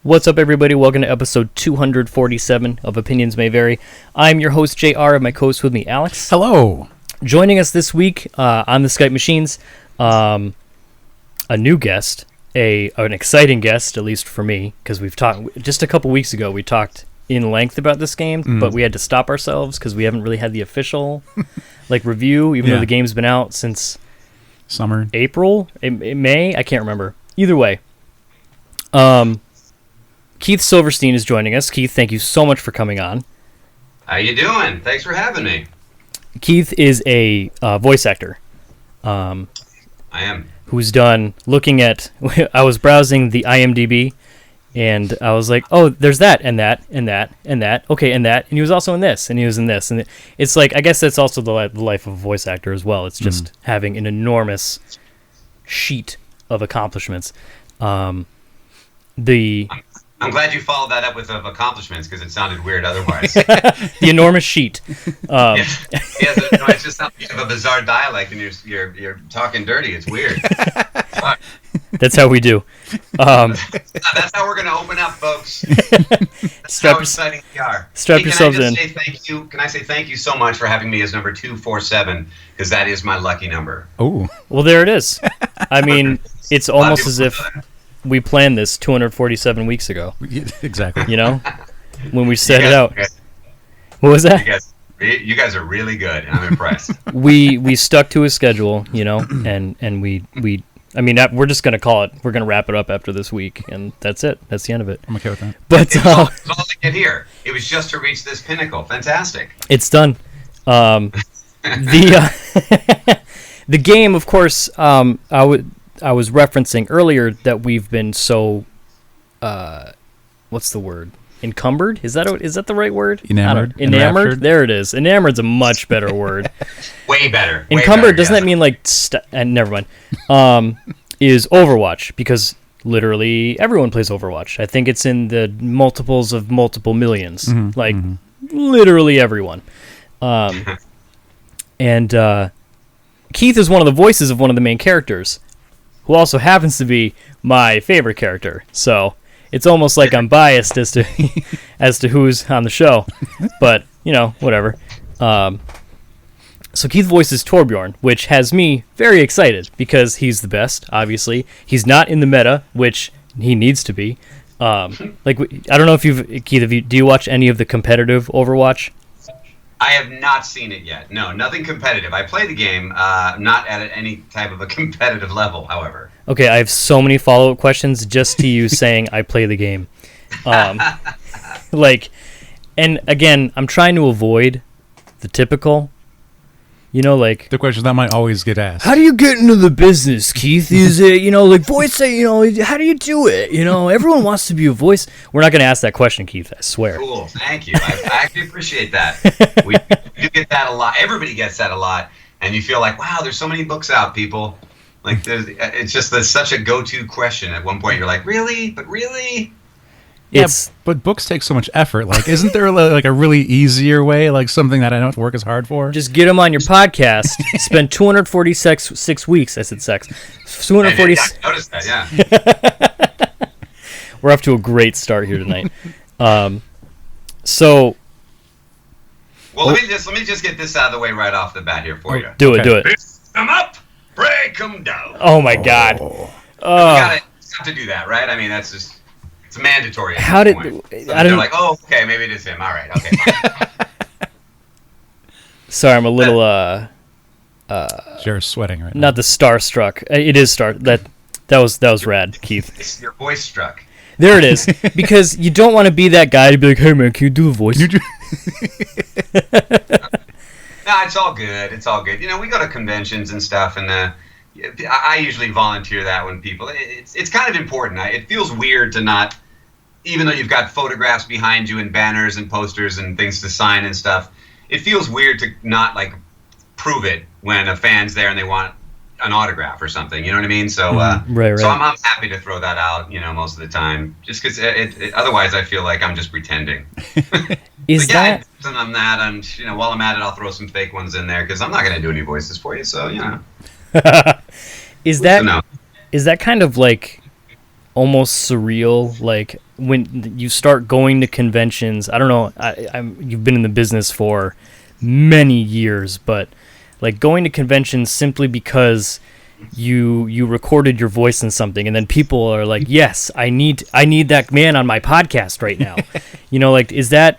What's up, everybody? Welcome to episode 247 of Opinions May Vary. I'm your host, JR, and my co-host with me, Alex. Hello. Joining us this week on the Skype machines, a new guest, an exciting guest, at least for me, because we've talked just a couple weeks ago. We talked in length about this game, but we had to stop ourselves because we haven't really had the official review, even though the game's been out since summer, April, May. I can't remember. Either way, Keith Silverstein is joining us. Keith, thank you so much for coming on. How you doing? Thanks for having me. Keith is a voice actor. I am. Who's done, looking at, I was browsing the IMDB, and I was like, oh, there's that, and that, and that, and that, okay, and that, and he was also in this, and he was in this, and it's like, I guess that's also the life of a voice actor as well. It's just having an enormous sheet of accomplishments. I'm glad you followed that up with accomplishments because it sounded weird otherwise. The enormous sheet. It's just you have a bizarre dialect and you're talking dirty. It's weird. That's how we do. That's how we're going to open up, folks. That's how exciting we are. Strap yourselves in. Can I say thank you so much for having me as number 247 because that is my lucky number. Oh, well, there it is. I mean, it's almost as if we planned this 247 weeks ago. Exactly. You know, when we set it out. What was that? You guys are really good. I'm impressed. We stuck to a schedule, you know, and we I mean, we're just gonna call it. We're gonna wrap it up after this week, and that's it. That's the end of it. I'm okay with that. But it's all to get here. It was just to reach this pinnacle. Fantastic. It's done. The game, of course. I was referencing earlier that we've been so, what's the word? Encumbered? Is that the right word? Enamored. Enamored? There it is. Enamored's a much better word. Way better. Encumbered, doesn't that mean never mind. Is Overwatch, because literally everyone plays Overwatch. I think it's in the multiples of multiple millions. Literally everyone. And Keith is one of the voices of one of the main characters, who also happens to be my favorite character. So it's almost like I'm biased as to who's on the show. But, you know, whatever. So Keith voices Torbjorn, which has me very excited because he's the best, obviously. He's not in the meta, which he needs to be. I don't know if do you watch any of the competitive Overwatch? I have not seen it yet. No, nothing competitive. I play the game, not at any type of a competitive level, however. Okay, I have so many follow-up questions just to you saying I play the game. And again, I'm trying to avoid the typical, the questions that might always get asked. How do you get into the business, Keith? Is it, voice, how do you do it? Everyone wants to be a voice. We're not going to ask that question, Keith, I swear. Cool, thank you. I actually appreciate that. We do get that a lot. Everybody gets that a lot. And you feel like, wow, there's so many books out, people. It's just such a go-to question. At one point, you're like, really? But really? But books take so much effort. Isn't there a really easier way, something that I don't have to work as hard for? Just get them on your podcast. Spend 246 weeks. I said sex. 246. I noticed that. Yeah. We're off to a great start here tonight. Well, let me just get this out of the way right off the bat here for you. Do it. Pick them up, break them down. Oh my God. You have to do that, right? I mean, that's just. It's mandatory. How did they're like, oh, okay, maybe it is him. All right, okay. Sorry, I'm a little You're sweating right now. Not the starstruck. It is that was rad, Keith. Your voice struck. There it is. Because you don't want to be that guy to be like, hey man, can you do the voice? No, it's all good. It's all good. We go to conventions and stuff, and I usually volunteer that when people. It's kind of important. It feels weird to not. Even though you've got photographs behind you and banners and posters and things to sign and stuff, it feels weird to not prove it when a fan's there and they want an autograph or something. You know what I mean? So, right. So I'm happy to throw that out. Most of the time, just because otherwise I feel like I'm just pretending. And I'm that. And while I'm at it, I'll throw some fake ones in there because I'm not going to do any voices for you. So Is that kind of almost surreal? Like when you start going to conventions, I don't know. You've been in the business for many years, but like going to conventions simply because you recorded your voice in something, and then people are like, yes, I need that man on my podcast right now. Like is that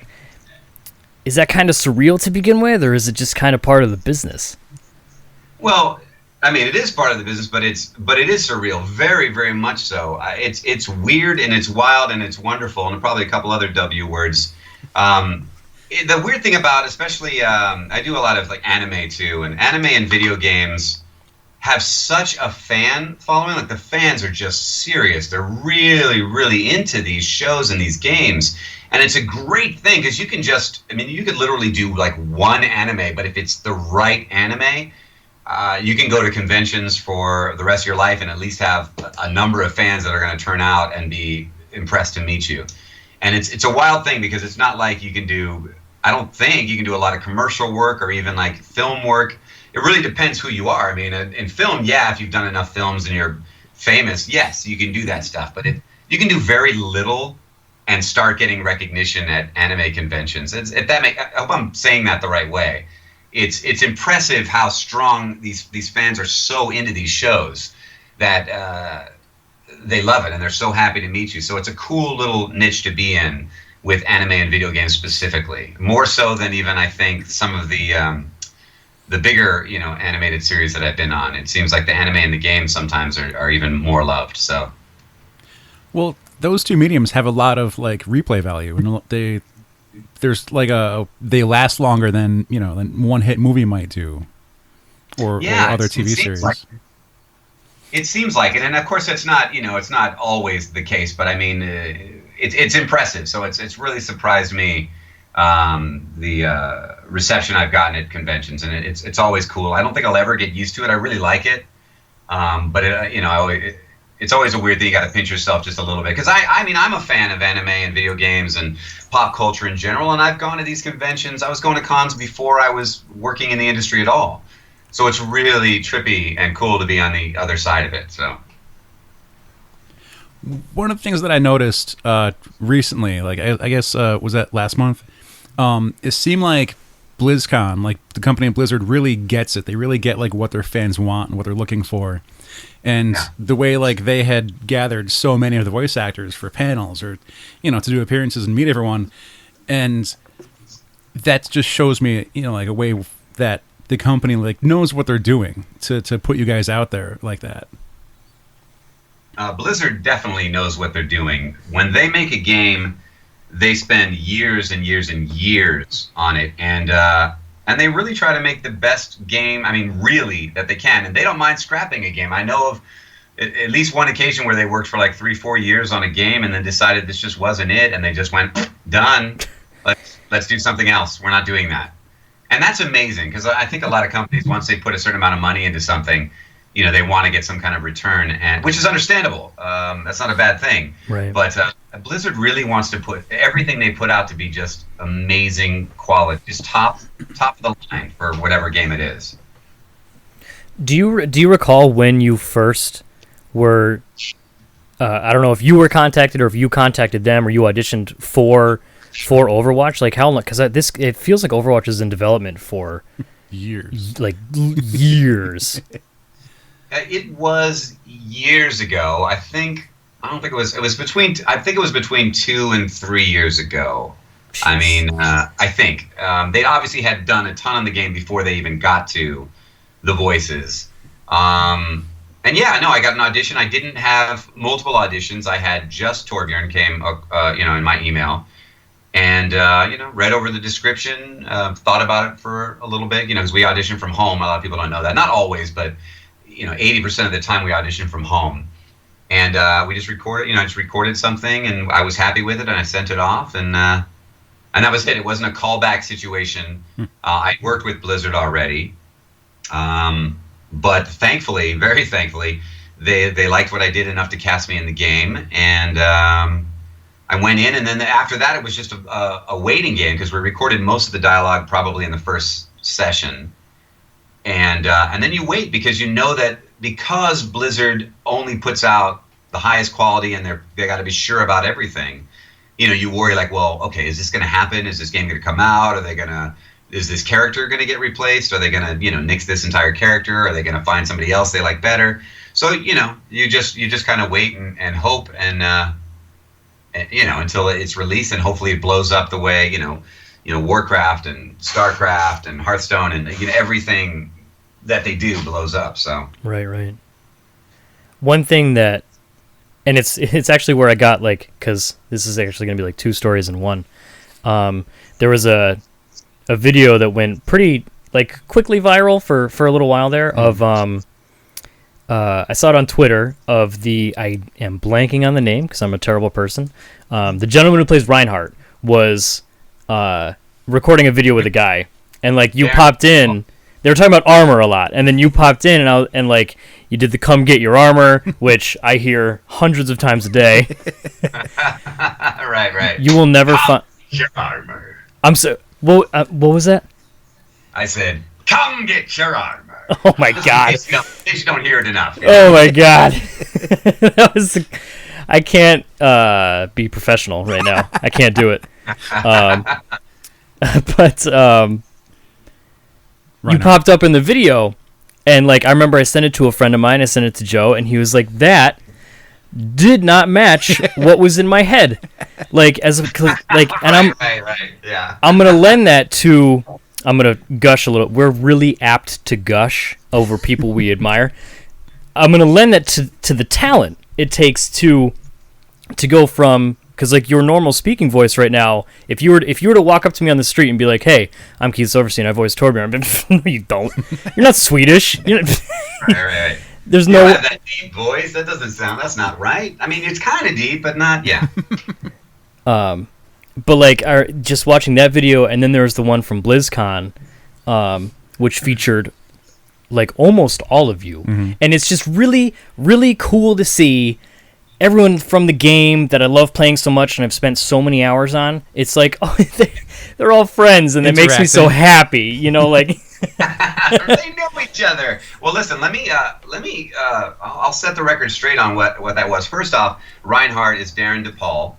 kind of surreal to begin with, or is it just kind of part of the business? Well, I mean, it is part of the business, but it is surreal, very, very much so. It's weird and it's wild and it's wonderful, and probably a couple other W words. The weird thing about, especially, I do a lot of like anime too, and anime and video games have such a fan following. Like the fans are just serious. They're really, really into these shows and these games. And it's a great thing because you could literally do like one anime, but if it's the right anime, you can go to conventions for the rest of your life and at least have a number of fans that are going to turn out and be impressed to meet you. And it's a wild thing because it's not like I don't think you can do a lot of commercial work or even like film work. It really depends who you are. I mean, in film, yeah, if you've done enough films and you're famous, yes, you can do that stuff. But you can do very little and start getting recognition at anime conventions. I hope I'm saying that the right way. It's impressive how strong these fans are so into these shows that they love it and they're so happy to meet you. So it's a cool little niche to be in with anime and video games specifically, more so than even I think some of the bigger animated series that I've been on. It seems like the anime and the game sometimes are even more loved. So, well, those two mediums have a lot of like replay value, and they last longer than one hit movie might do, or other TV series. It seems like it, and of course it's not always the case, but I mean it's impressive. So it's really surprised me the reception I've gotten at conventions, and it's always cool. I don't think I'll ever get used to it. I really like it, but it's always a weird thing. You got to pinch yourself just a little bit because I'm a fan of anime and video games and pop culture in general, and I've gone to these conventions. I was going to cons before I was working in the industry at all, so it's really trippy and cool to be on the other side of it. So one of the things that I noticed recently, like I guess was that last month, it seemed like BlizzCon, like the company Blizzard, really gets it. They really get like what their fans want and what they're looking for. And the way like they had gathered so many of the voice actors for panels or to do appearances and meet everyone, and that just shows me like a way that the company like knows what they're doing to put you guys out there like that. Blizzard definitely knows what they're doing. When they make a game, they spend years and years and years on it, and they really try to make the best game, really, that they can. And they don't mind scrapping a game. I know of at least one occasion where they worked for like 3-4 years on a game and then decided this just wasn't it, and they just went, done. Let's do something else. We're not doing that. And that's amazing, because I think a lot of companies, once they put a certain amount of money into something, they want to get some kind of return, and which is understandable. That's not a bad thing. Right. But Blizzard really wants to put everything they put out to be just amazing quality, just top of the line for whatever game it is. Do you recall when you first were? I don't know if you were contacted or if you contacted them or you auditioned for Overwatch. Like how long? Because it feels like Overwatch is in development for years. Like years. It was years ago. I think it was between 2 and 3 years ago. Jeez. I think they obviously had done a ton on the game before they even got to the voices. And yeah, no, I got an audition. I didn't have multiple auditions. I had just Torbjorn came, in my email, and read over the description, thought about it for a little bit, because we audition from home. A lot of people don't know that. Not always, but 80% of the time we audition from home, and we just recorded. I just recorded something, and I was happy with it, and I sent it off, and that was it. It wasn't a callback situation. I worked with Blizzard already, but thankfully, very thankfully, they liked what I did enough to cast me in the game, and I went in, and then after that, it was just a waiting game because we recorded most of the dialogue probably in the first session. And then you wait because you know that because Blizzard only puts out the highest quality, and they got to be sure about everything. You know, you worry like, well, okay, is this going to happen? Is this game going to come out? Is this character going to get replaced? Are they going to, nix this entire character? Are they going to find somebody else they like better? So, you just kind of wait and hope and until it's released, and hopefully it blows up the way, Warcraft and StarCraft and Hearthstone and everything that they do blows up. So right. One thing that, and it's actually where I got, like, because this is actually going to be like two stories in one. There was a video that went pretty, like, quickly viral for a little while there of I saw it on Twitter of I am blanking on the name because I'm a terrible person. The gentleman who plays Reinhardt was recording a video with a guy, and like you popped in. They were talking about armor a lot, and then you popped in, and like you did the "come get your armor," which I hear hundreds of times a day. Right. You will never find your armor. I'm so. What was that? I said, "Come get your armor." Oh my god! They just don't hear it enough. Oh my god! That was. I can't be professional right now. I can't do it. But you popped up in the video, and like I remember I sent it to a friend of mine. I sent it to Joe, and he was like, "That did not match what was in my head." Like and I'm right, yeah. I'm gonna lend that to. I'm gonna gush a little. We're really apt to gush over people we admire. I'm gonna lend that to the talent it takes to go from, because like your normal speaking voice right now, if you were to walk up to me on the street and be like, "Hey, I'm Keith Silverstein, I voice Torbjorn," no, you don't. You're not Swedish. Right. There's no. Have that deep voice. That's not right. I mean, it's kind of deep, but not. Yeah. But like, just watching that video, and then there was the one from BlizzCon, which featured like almost all of you, and it's just really, really cool to see everyone from the game that I love playing so much and I've spent so many hours on. It's like, oh, they're all friends, and it makes me so happy, like. They know each other. Well, listen, let me. I'll set the record straight on what that was. First off, Reinhardt is Darren DePaul,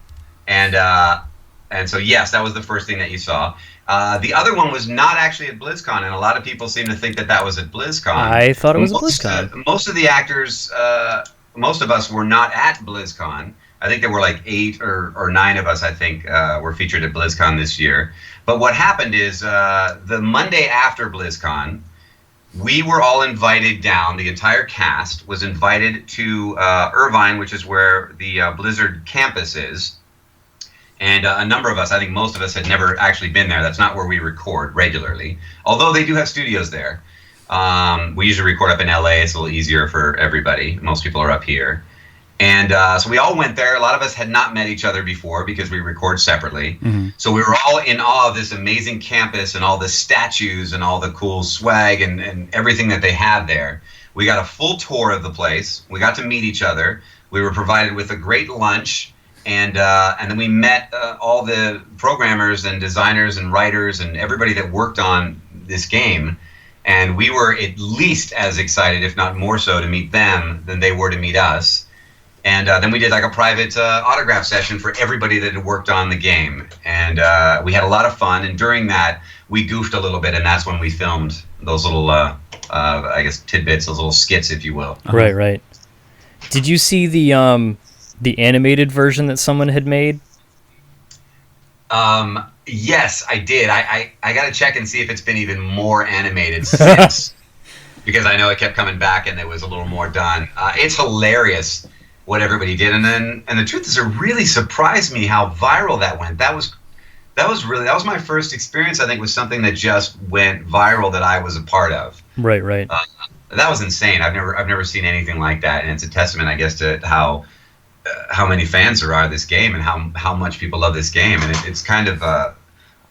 and so yes, that was the first thing that you saw. The other one was not actually at BlizzCon, and a lot of people seem to think that was at BlizzCon. I thought it was at BlizzCon. Most of the actors, most of us were not at BlizzCon. I think there were like 8 or 9 of us, I think, were featured at BlizzCon this year. But what happened is the Monday after BlizzCon, we were all invited down. The entire cast was invited to Irvine, which is where the Blizzard campus is. And a number of us, I think most of us, had never actually been there. That's not where we record regularly, although they do have studios there. We usually record up in LA. It's a little easier for everybody. Most people are up here. And so we all went there. A lot of us had not met each other before because we record separately. So we were all in awe of this amazing campus and all the statues and all the cool swag and everything that they had there. We got a full tour of the place. We got to meet each other. We were provided with a great lunch. And then we met all the programmers and designers and writers and everybody that worked on this game. And we were at least as excited, if not more so, to meet them than they were to meet us. And then we did like a private autograph session for everybody that had worked on the game. And we had a lot of fun. And during that, we goofed a little bit. And that's when we filmed those little, I guess, tidbits, those little skits, if you will. Right. Did you see the animated version that someone had made? Yes, I did. I got to check and see if it's been even more animated since, because I know it kept coming back and there was a little more done. It's hilarious what everybody did, and the truth is, it really surprised me how viral that went. That was my first experience, I think, with something that just went viral that I was a part of. Right. That was insane. I've never seen anything like that, and it's a testament, I guess, to how many fans there are of this game and how much people love this game. And it's kind of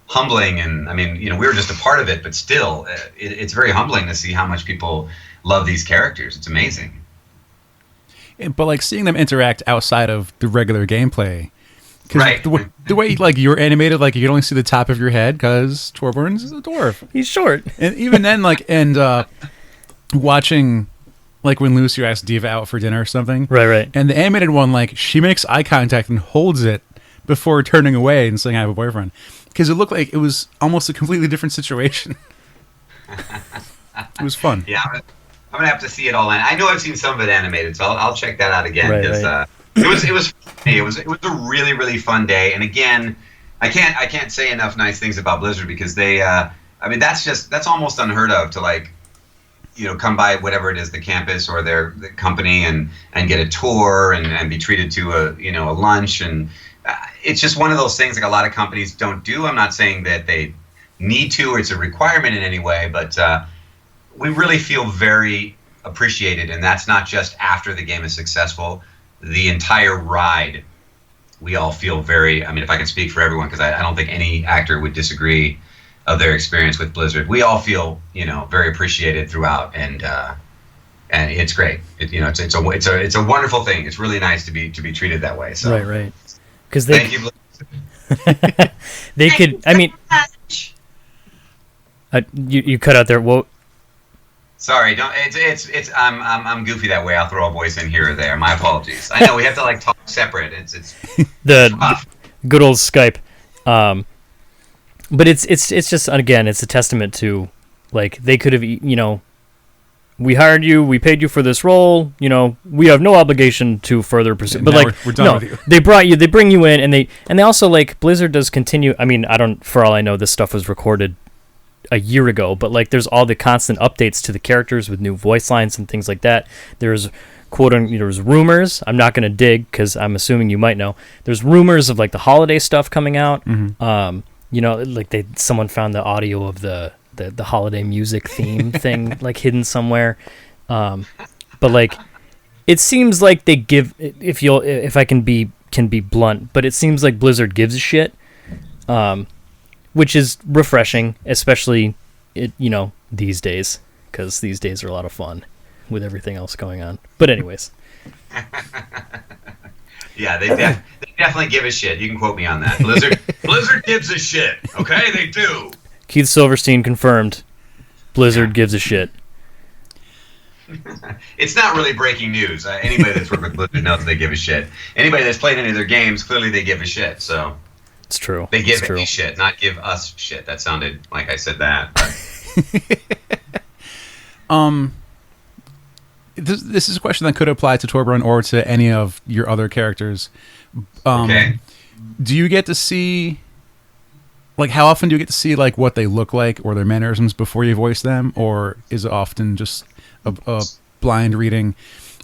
humbling. And I mean, we were just a part of it, but still, it's very humbling to see how much people love these characters. It's amazing. But like seeing them interact outside of the regular gameplay. Right. The way like you're animated, like you can only see the top of your head because Torbjorn's a dwarf. He's short. And even then, like, and watching like when Lucy asks Diva out for dinner or something. Right. And the animated one, like, she makes eye contact and holds it before turning away and saying, I have a boyfriend. Because it looked like it was almost a completely different situation. It was fun. Yeah, I'm gonna have to see it all. I know I've seen some of it animated, so I'll check that out again. Because it was a really, really fun day. And again, I can't say enough nice things about Blizzard, because they that's almost unheard of, to like, come by whatever it is, the campus or the company, and get a tour and be treated to a lunch. And it's just one of those things like a lot of companies don't do. I'm not saying that they need to, or it's a requirement in any way, but we really feel very appreciated. And that's not just after the game is successful. The entire ride, we all feel very, I mean, if I can speak for everyone, because I don't think any actor would disagree of their experience with Blizzard. We all feel, very appreciated throughout, and it's great. It's a wonderful thing. It's really nice to be treated that way. So right. Because thank you. They could. I mean, you cut out there. Well, sorry. Don't. It's. I'm goofy that way. I'll throw a voice in here or there. My apologies. I know we have to like talk separate. It's the good old Skype. But it's just, again, it's a testament to, like, they could have, we hired you, we paid you for this role, we have no obligation to further pursue. But like, we're done with you. They bring you in, and they also, like, Blizzard does continue. I mean, for all I know, this stuff was recorded a year ago, but like, there's all the constant updates to the characters with new voice lines and things like that. There's there's rumors. I'm not going to dig, because I'm assuming you might know. There's rumors of like the holiday stuff coming out. Mm-hmm. Like someone found the audio of the holiday music theme thing like hidden somewhere. But like, it seems like they give, if I can be blunt, but it seems like Blizzard gives a shit, which is refreshing, especially these days, because these days are a lot of fun with everything else going on. But anyways. Yeah, they definitely give a shit. You can quote me on that. Blizzard gives a shit. Okay, they do. Keith Silverstein confirmed. Blizzard gives a shit. It's not really breaking news. Anybody that's worked with Blizzard knows they give a shit. Anybody that's played any of their games, clearly they give a shit. So it's true. They give a shit, not give us shit. That sounded like I said that. But. This is a question that could apply to Torbjorn or to any of your other characters. Okay. Do you get to see, like, how often do you get to see, like, what they look like or their mannerisms before you voice them? Or is it often just a blind reading?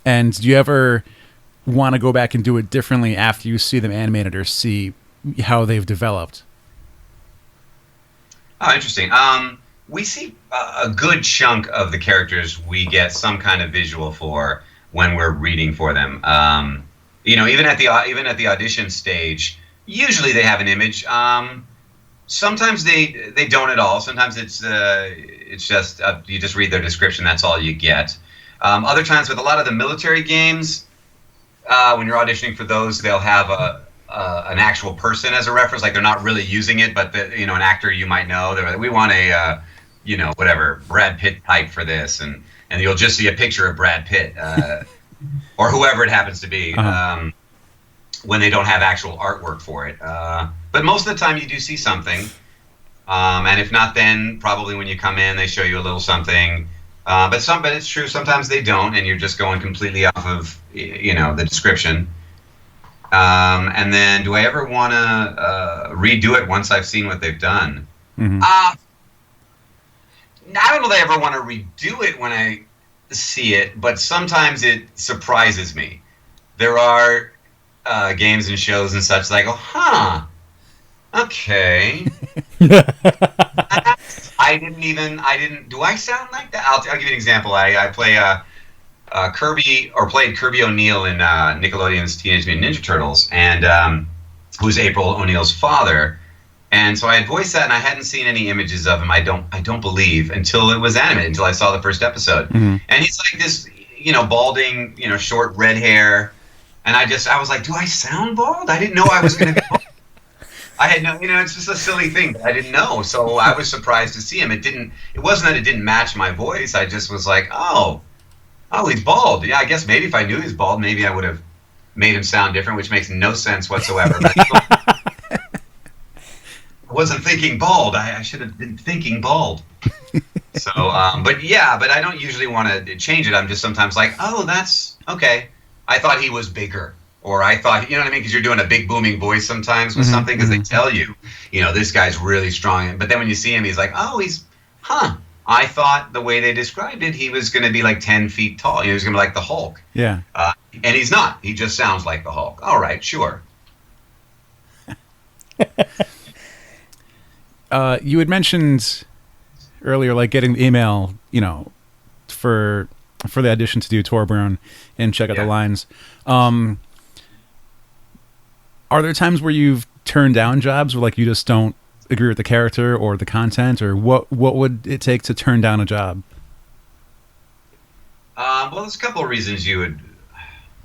And do you ever want to go back and do it differently after you see them animated or see how they've developed? Oh, interesting. We see a good chunk of the characters we get some kind of visual for when we're reading for them. Even at the audition stage, usually they have an image. Sometimes they don't at all. Sometimes it's just you just read their description. That's all you get. Other times with a lot of the military games, when you're auditioning for those, they'll have an actual person as a reference. Like, they're not really using it, but an actor you might know. We want a whatever, Brad Pitt type for this, and you'll just see a picture of Brad Pitt, or whoever it happens to be, when they don't have actual artwork for it. But most of the time you do see something, and if not, then probably when you come in, they show you a little something. But it's true, sometimes they don't, and you're just going completely off of, the description. And then, do I ever want to redo it once I've seen what they've done? Mm-hmm. I don't know that I ever want to redo it when I see it, but sometimes it surprises me. There are games and shows and such that I go, huh, okay. I didn't, do I sound like that? I'll give you an example. I play played Kirby O'Neill in Nickelodeon's Teenage Mutant Ninja Turtles, and who's April O'Neil's father. And so I had voiced that, and I hadn't seen any images of him, I don't believe, until it was animated, until I saw the first episode. Mm-hmm. And he's like this, balding, short red hair. And I was like, do I sound bald? I didn't know I was going to be bald. I had no, it's just a silly thing. I didn't know. So I was surprised to see him. It wasn't that it didn't match my voice. I just was like, oh, Oh, he's bald. Yeah, I guess maybe if I knew he's bald, maybe I would have made him sound different, which makes no sense whatsoever. But I wasn't thinking bald. I should have been thinking bald. So, but I don't usually want to change it. I'm just sometimes like, oh, that's okay. I thought he was bigger. Or I thought, you know what I mean? Because you're doing a big booming voice sometimes with something because they tell you, this guy's really strong. But then when you see him, he's like, oh, I thought the way they described it, he was going to be like 10 feet tall. He was going to be like the Hulk. Yeah. And he's not. He just sounds like the Hulk. All right, sure. You had mentioned earlier, like getting the email, for the audition to do Torbjorn and check out the lines. Are there times where you've turned down jobs where like you just don't agree with the character or the content, or what would it take to turn down a job? Well, there's a couple of reasons you would,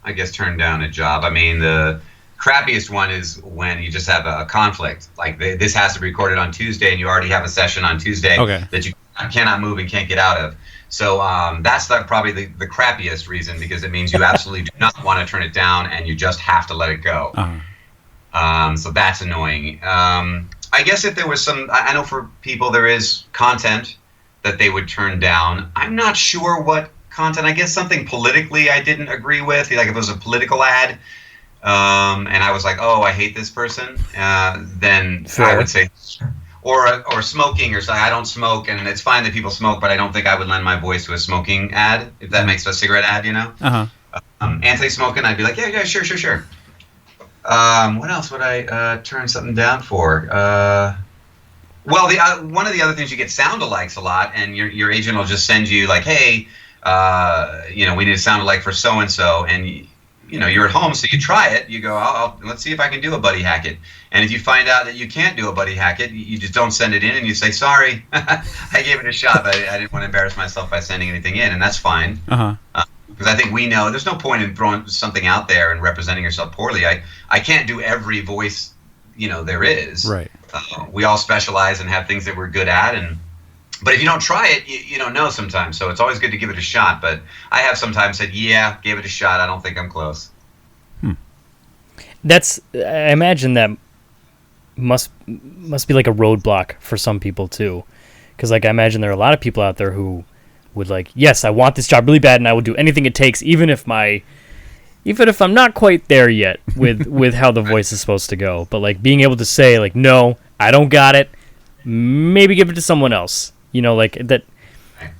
I guess, turn down a job. I mean, the crappiest one is when you just have a conflict. Like this has to be recorded on Tuesday, and you already have a session on Tuesday that you cannot move and can't get out of. So that's probably the crappiest reason, because it means you absolutely do not want to turn it down, and you just have to let it go. So that's annoying. I guess if there was I know for people there is content that they would turn down. I'm not sure what content. I guess something politically I didn't agree with, like if it was a political ad, and I was like, oh, I hate this person, then I would say, or smoking or something. I don't smoke, and it's fine that people smoke, but I don't think I would lend my voice to a smoking ad, if that makes a cigarette ad, Anti-smoking, I'd be like, yeah, sure. What else would I turn something down for? Well, one of the other things, you get sound-alikes a lot, and your agent will just send you like, hey, we need a sound-alike for so-and-so, and you're at home, so you try it. You go, let's see if I can do a Buddy Hackett. And if you find out that you can't do a Buddy Hackett, you just don't send it in, and you say, sorry, I gave it a shot, but I didn't want to embarrass myself by sending anything in, and that's fine. Because I think we know there's no point in throwing something out there and representing yourself poorly. I can't do every voice, there is. Right. We all specialize and have things that we're good at, but if you don't try it, you don't know sometimes. So it's always good to give it a shot. But I have sometimes said, yeah, gave it a shot. I don't think I'm close. I imagine that must be like a roadblock for some people too, because like I imagine there are a lot of people out there who would like, yes, I want this job really bad, and I will do anything it takes, even if I'm not quite there yet with how the voice is supposed to go. But like being able to say like, no, I don't got it. Maybe give it to someone else. Like that. I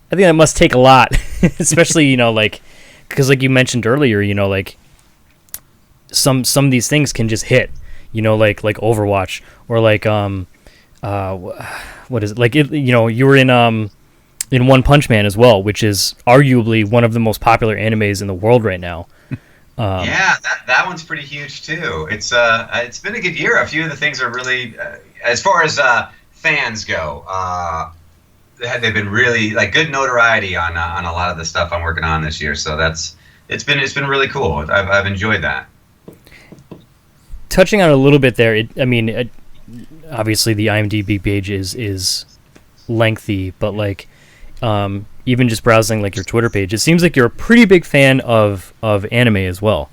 think that must take a lot, especially like because like you mentioned earlier, like some of these things can just hit. Like Overwatch, or like what is it? Like you were in One Punch Man as well, which is arguably one of the most popular animes in the world right now. Yeah, that one's pretty huge too. It's been a good year. A few of the things are really, as far as fans go, they've been really like good notoriety on a lot of the stuff I'm working on this year. So it's been really cool. I've enjoyed that. Touching on it a little bit there, obviously the IMDb page is lengthy, but like even just browsing like your Twitter page, it seems like you're a pretty big fan of anime as well.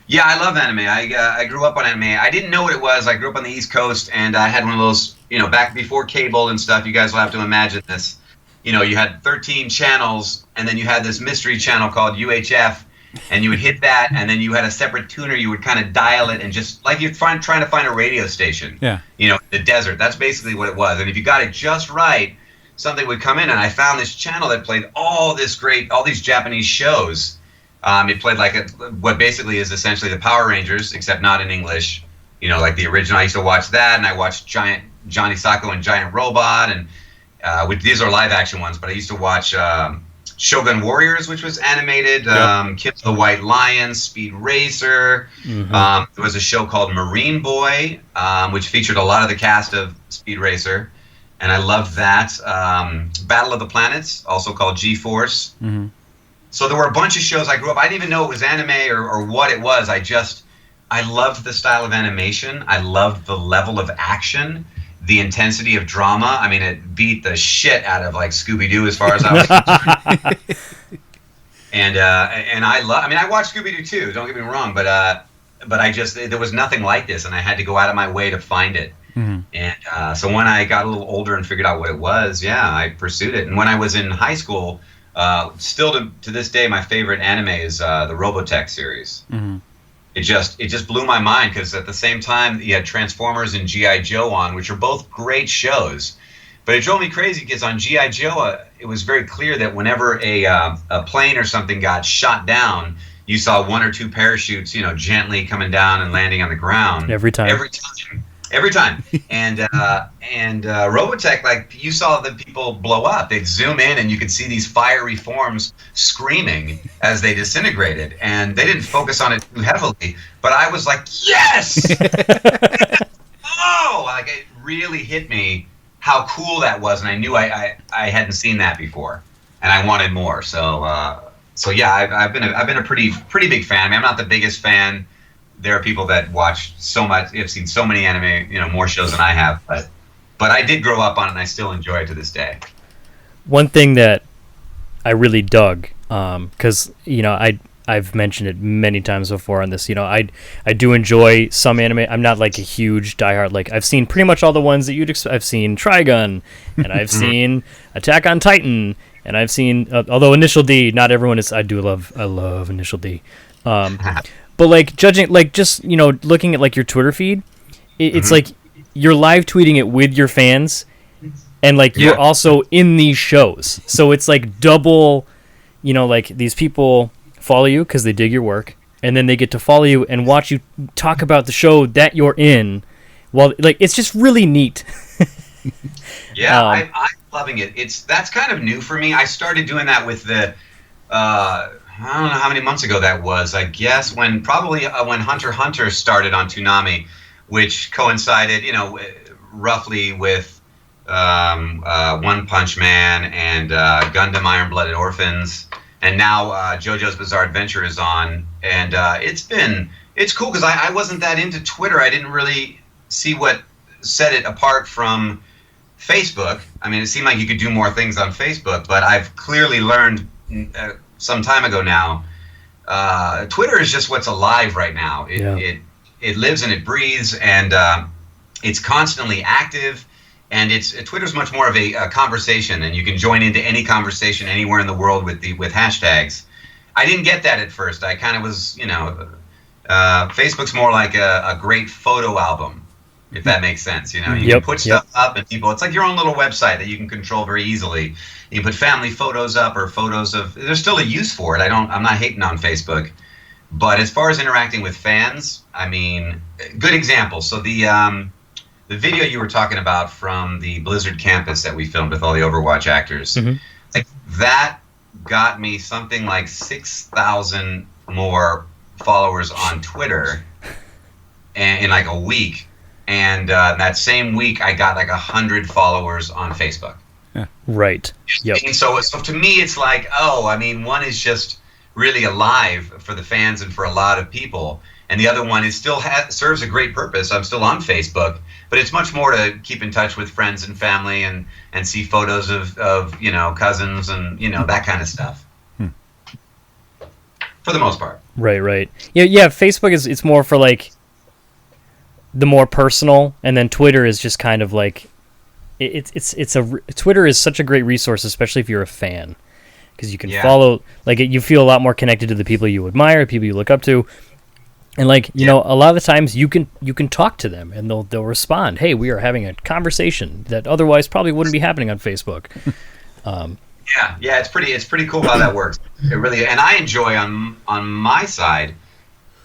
Yeah, I love anime. I grew up on anime. I didn't know what it was. I grew up on the East Coast, and I had one of those, back before cable and stuff. You guys will have to imagine this. You had 13 channels, and then you had this mystery channel called UHF, and you would hit that, and then you had a separate tuner. You would kind of dial it, and just like you're trying to find a radio station. Yeah. The desert. That's basically what it was. And if you got it just right, something would come in, and I found this channel that played all these Japanese shows. It played like what basically is essentially the Power Rangers, except not in English. Like the original. I used to watch that, and I watched Johnny Sacco and Giant Robot, and these are live action ones. But I used to watch Shogun Warriors, which was animated. Kid the White Lion, Speed Racer. There was a show called Marine Boy, which featured a lot of the cast of Speed Racer. And I loved that. Battle of the Planets, also called G-Force. So there were a bunch of shows I grew up. I didn't even know it was anime or what it was. I loved the style of animation. I loved the level of action. the intensity of drama. I mean, it beat the shit out of like Scooby-Doo as far as I was concerned. And I watched Scooby-Doo too. Don't get me wrong, but I just there was nothing like this, and I had to go out of my way to find it. Mm-hmm. And so when I got a little older and figured out what it was, I pursued it. And when I was in high school, still to this day, my favorite anime is the Robotech series. Mm-hmm. It just blew my mind because at the same time you had Transformers and G.I. Joe on, which are both great shows. But it drove me crazy because on G.I. Joe, it was very clear that whenever a plane or something got shot down, you saw one or two parachutes, gently coming down and landing on the ground. Every time. And Robotech, like, you saw the people blow up. They'd zoom in and you could see these fiery forms screaming as they disintegrated. And they didn't focus on it too heavily. But I was like, yes! Oh! Like, it really hit me how cool that was. And I knew I hadn't seen that before. And I wanted more. So I've been a pretty big fan. I mean, I'm not the biggest fan. There are people that watch so much. Have seen so many anime, more shows than I have. But I did grow up on it, and I still enjoy it to this day. One thing that I really dug, because I've mentioned it many times before on this. I do enjoy some anime. I'm not like a huge diehard. Like, I've seen pretty much all the ones that you'd expect. I've seen Trigun, and I've seen Attack on Titan, and I've seen although Initial D. Not everyone is. I love Initial D. But like judging, like just looking at like your Twitter feed, it's like you're live tweeting it with your fans, and like you're also in these shows. So it's like double, like these people follow you because they dig your work, and then they get to follow you and watch you talk about the show that you're in. Well, like, it's just really neat. I'm loving it. That's kind of new for me. I started doing that with the. I don't know how many months ago that was. I guess when Hunter x Hunter started on Toonami, which coincided, roughly with One Punch Man and Gundam Iron Blooded Orphans, and now JoJo's Bizarre Adventure is on, and it's cool because I wasn't that into Twitter. I didn't really see what set it apart from Facebook. I mean, it seemed like you could do more things on Facebook, but I've clearly learned some time ago now, Twitter is just what's alive right now. It lives and it breathes, and it's constantly active, and Twitter's much more of a conversation, and you can join into any conversation anywhere in the world with hashtags. I didn't get that at first. I kind of was, Facebook's more like a great photo album, if that makes sense. You can put stuff up, and it's like your own little website that you can control very easily. You can put family photos up or photos of. There's still a use for it. I'm not hating on Facebook, but as far as interacting with fans, I mean, good example. So the video you were talking about from the Blizzard campus that we filmed with all the Overwatch actors, like that got me something like 6,000 more followers on Twitter, in like a week. And that same week, I got like 100 followers on Facebook. Yeah. Right. Yep. And so to me, it's like, one is just really alive for the fans and for a lot of people, and the other one is still serves a great purpose. I'm still on Facebook, but it's much more to keep in touch with friends and family and see photos of cousins and that kind of stuff. For the most part. Right. Yeah. Facebook it's more for like the more personal, and then Twitter is just kind of like Twitter is such a great resource, especially if you're a fan, because you can follow, like, you feel a lot more connected to the people you admire, people you look up to, and like a lot of the times you can talk to them and they'll respond. Hey, we are having a conversation that otherwise probably wouldn't be happening on Facebook. It's pretty cool how that works. It really, and I enjoy on my side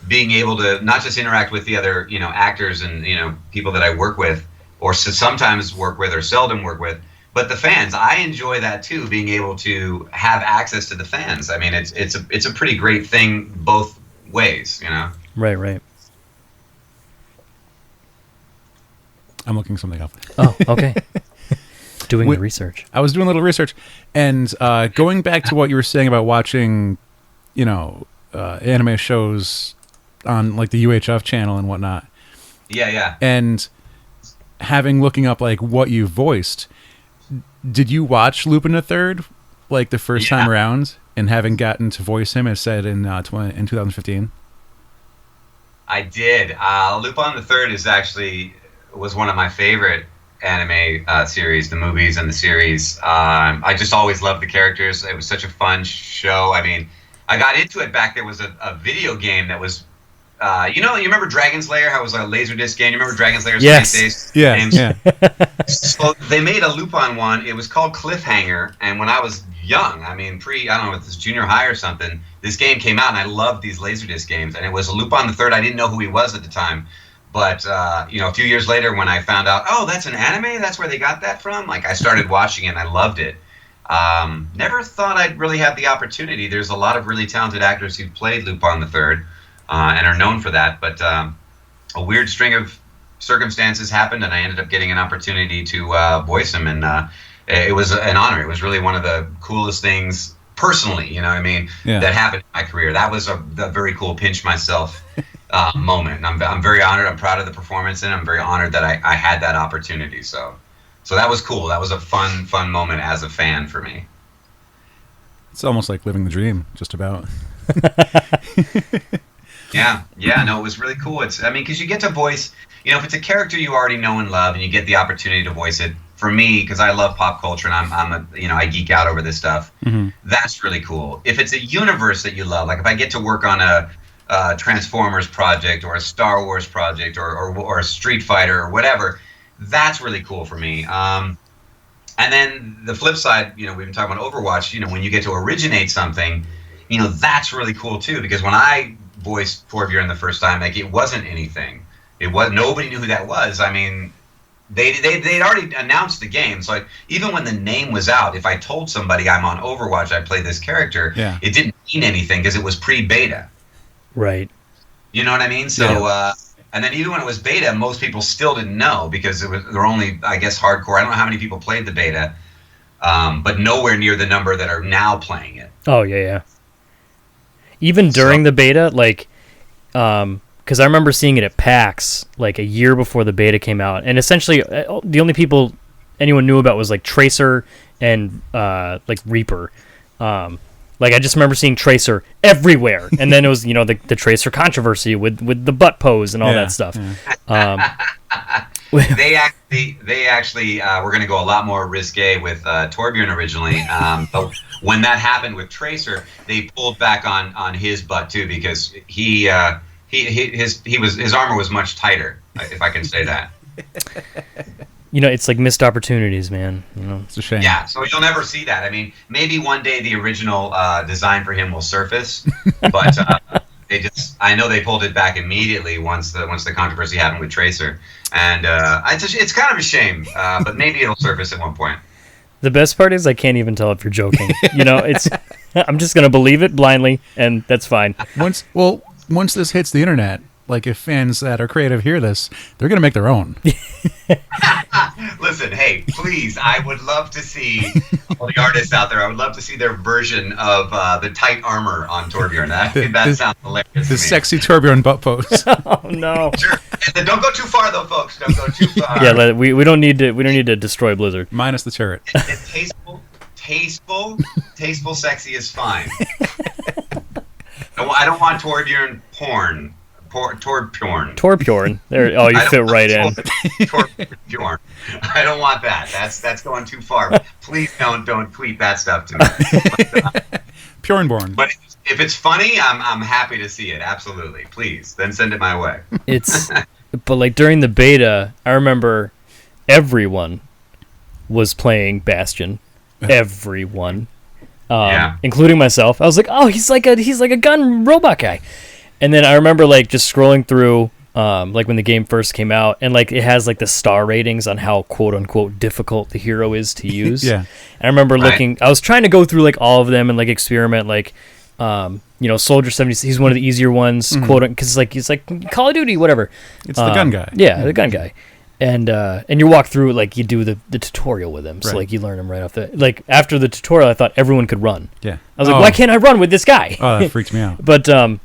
being able to not just interact with the other actors and people that I work with, or sometimes work with or seldom work with, but the fans. I enjoy that too, being able to have access to the fans. I mean, it's a pretty great thing both ways, Right. I'm looking something up. Oh, okay. Doing the research. I was doing a little research, and going back to what you were saying about watching, anime shows on like the UHF channel and whatnot. Yeah. And looking up like what you voiced, did you watch Lupin the Third like the first time around, and having gotten to voice him as said in 2015? I did. Lupin the Third was one of my favorite anime series, the movies and the series. I just always loved the characters. It was such a fun show. I mean, I got into it back. There was a video game that was, you remember Dragon's Lair? How it was a Laserdisc game? You remember Dragon's Lair? Yes. Yeah. So they made a Lupin one. It was called Cliffhanger. And when I was young, I mean, I don't know, if this junior high or something, this game came out, and I loved these Laserdisc games. And it was Lupin the Third. I didn't know who he was at the time. But, a few years later when I found out, oh, that's an anime? That's where they got that from? Like, I started watching it, and I loved it. Never thought I'd really have the opportunity. There's a lot of really talented actors who've played Lupin the Third and are known for that. But a weird string of circumstances happened, and I ended up getting an opportunity to voice him. And it was an honor. It was really one of the coolest things personally, that happened in my career. That was a very cool pinch myself moment. And I'm very honored. I'm proud of the performance, and I'm very honored that I had that opportunity. So that was cool. That was a fun moment as a fan for me. It's almost like living the dream, just about. Yeah, no, it was really cool. Because you get to voice, if it's a character you already know and love, and you get the opportunity to voice it. For me, because I love pop culture, and I geek out over this stuff. Mm-hmm. That's really cool. If it's a universe that you love, like if I get to work on a Transformers project or a Star Wars project or a Street Fighter or whatever, that's really cool for me. And then the flip side, we've been talking about Overwatch. When you get to originate something, that's really cool too. Because when I voiced Torbjorn the first time, like it wasn't anything. Nobody knew who that was. I mean, they'd already announced the game, so even when the name was out, if I told somebody I'm on Overwatch, I play this character, it didn't mean anything because it was pre-beta. Right. You know what I mean? So, and then even when it was beta, most people still didn't know because there were only, I guess, hardcore. I don't know how many people played the beta, but nowhere near the number that are now playing it. Oh, yeah. Even during the beta, like, because I remember seeing it at PAX like a year before the beta came out, and essentially the only people anyone knew about was like Tracer and like Reaper. Like I just remember seeing Tracer everywhere, and then it was the Tracer controversy with the butt pose and all that stuff. Yeah. They actually were going to go a lot more risque with Torbjorn originally, but when that happened with Tracer, they pulled back on his butt too because his armor was much tighter, if I can say that. It's like missed opportunities, man. It's a shame. Yeah, so you'll never see that. I mean, maybe one day the original design for him will surface, but I know they pulled it back immediately once the controversy happened with Tracer, and it's kind of a shame, but maybe it'll surface at one point. The best part is I can't even tell if you're joking. It's I'm just gonna believe it blindly, and that's fine. Once this hits the internet, like if fans that are creative hear this, they're going to make their own. Listen, hey, please, I would love to see all the artists out there. I would love to see their version of the tight armor on Torbjorn. That sounds hilarious. The sexy Torbjorn butt pose. Oh no! Sure. Don't go too far, though, folks. Don't go too far. Yeah, we don't need to destroy Blizzard. Minus the turret. Tasteful, sexy is fine. I don't want Torbjorn porn. Torbjorn. There. Oh, you fit right in. Torbjorn. I don't want that. That's going too far. Please don't tweet that stuff to me. Bjornborn. But if it's funny, I'm happy to see it. Absolutely. Please, then send it my way. But like during the beta, I remember everyone was playing Bastion. Everyone. Including myself. I was like, oh, he's like a gun robot guy. And then I remember like just scrolling through like when the game first came out, and like it has like the star ratings on how quote unquote difficult the hero is to use. Yeah. And I remember looking, I was trying to go through like all of them and like experiment like Soldier 70, he's one of the easier ones, quote, because he's like Call of Duty, whatever. It's the gun guy. Yeah, the gun guy. And you walk through, like, you do the tutorial with him. So, like, you learn him right off the... Like, after the tutorial, I thought everyone could run. Yeah. I was like, why can't I run with this guy? Oh, that freaked me out. But I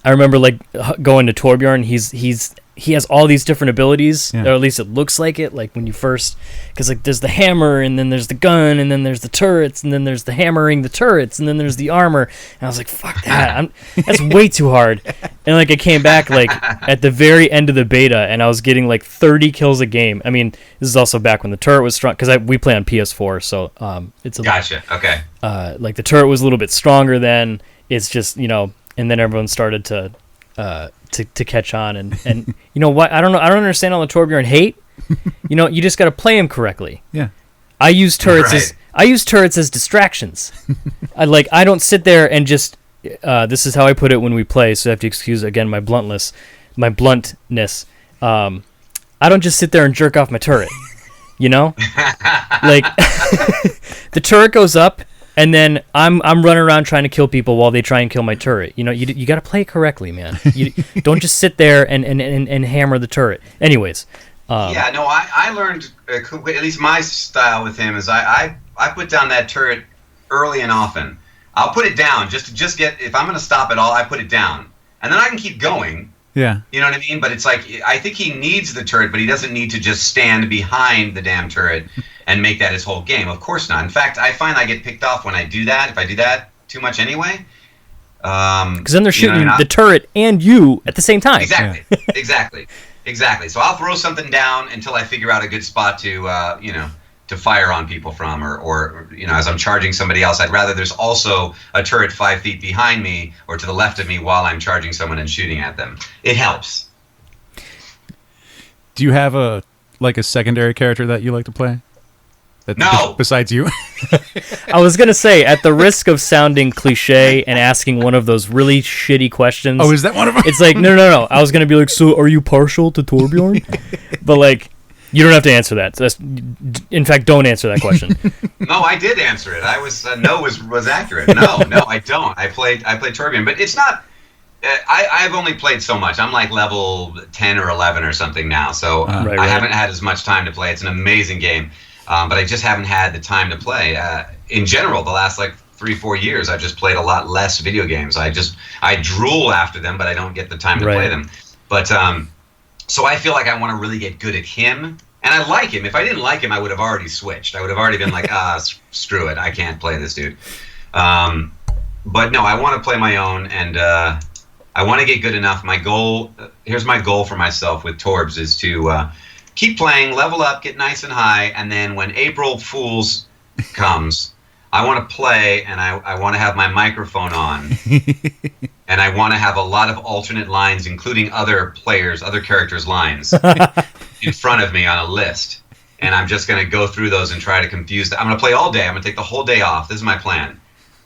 remember, like, going to Torbjorn. He's he has all these different abilities, Yeah. or at least it looks like it. Like when you first, because like there's the hammer, and then there's the gun, and then there's the turrets, and then there's the hammering the turrets, and then there's the armor. And I was like, fuck that, that's way too hard. And like I came back like at the very end of the beta, and I was getting like 30 kills a game. I mean, this is also back when the turret was strong, because we play on PS4, so it's a Gotcha. Okay. like the turret was a little bit stronger then. It's just, you know, and then everyone started to catch on, and you know what? I don't understand all the Torbjorn hate. You know, you just got to play him correctly. Yeah. I use turrets Right. as distractions. I don't sit there and just this is how I put it when we play, so I have to excuse again my bluntness. I don't just sit there and jerk off my turret. You know? Like the turret goes up, and then I'm running around trying to kill people while they try and kill my turret. You know, you got to play it correctly, man. You don't just sit there and hammer the turret. Anyways. Yeah, no, I learned, at least my style with him is I put down that turret early and often. I'll put it down just to get, if I'm going to stop it all, I put it down. And then I can keep going. Yeah. You know what I mean? But it's like, I think he needs the turret, but he doesn't need to just stand behind the damn turret and make that his whole game. Of course not. In fact, I find I get picked off when I do that, if I do that too much anyway. Because then they're shooting the turret and you at the same time. Exactly. Yeah. Exactly. So I'll throw something down until I figure out a good spot to, to fire on people from, or as I'm charging somebody else. I'd rather there's also a turret 5 feet behind me or to the left of me while I'm charging someone and shooting at them. It helps. Do you have a secondary character that you like to play? No. Besides you? I was going to say, at the risk of sounding cliche and asking one of those really shitty questions. Oh, is that one of them? It's like, no. I was going to be like, so are you partial to Torbjorn? But like, you don't have to answer that. In fact, don't answer that question. No, I did answer it. I was no was accurate. No, I don't. I played Torbjorn, but it's not. I've only played so much. I'm like level 10 or 11 or something now, so Right. I haven't had as much time to play. It's an amazing game, but I just haven't had the time to play. In general, the last 3-4 years, I've just played a lot less video games. I drool after them, but I don't get the time to play them. But so I feel like I want to really get good at him, and I like him. If I didn't like him, I would have already switched. I would have already been like, screw it, I can't play this dude. But no, I want to play my own, and I want to get good enough. My goal, here's my goal for myself with Torbs, is to keep playing, level up, get nice and high, and then when April Fool's comes, I want to play, and I want to have my microphone on, and I want to have a lot of alternate lines, including other characters' lines, in front of me on a list. And I'm just going to go through those and try to confuse them. I'm going to play all day. I'm going to take the whole day off. This is my plan.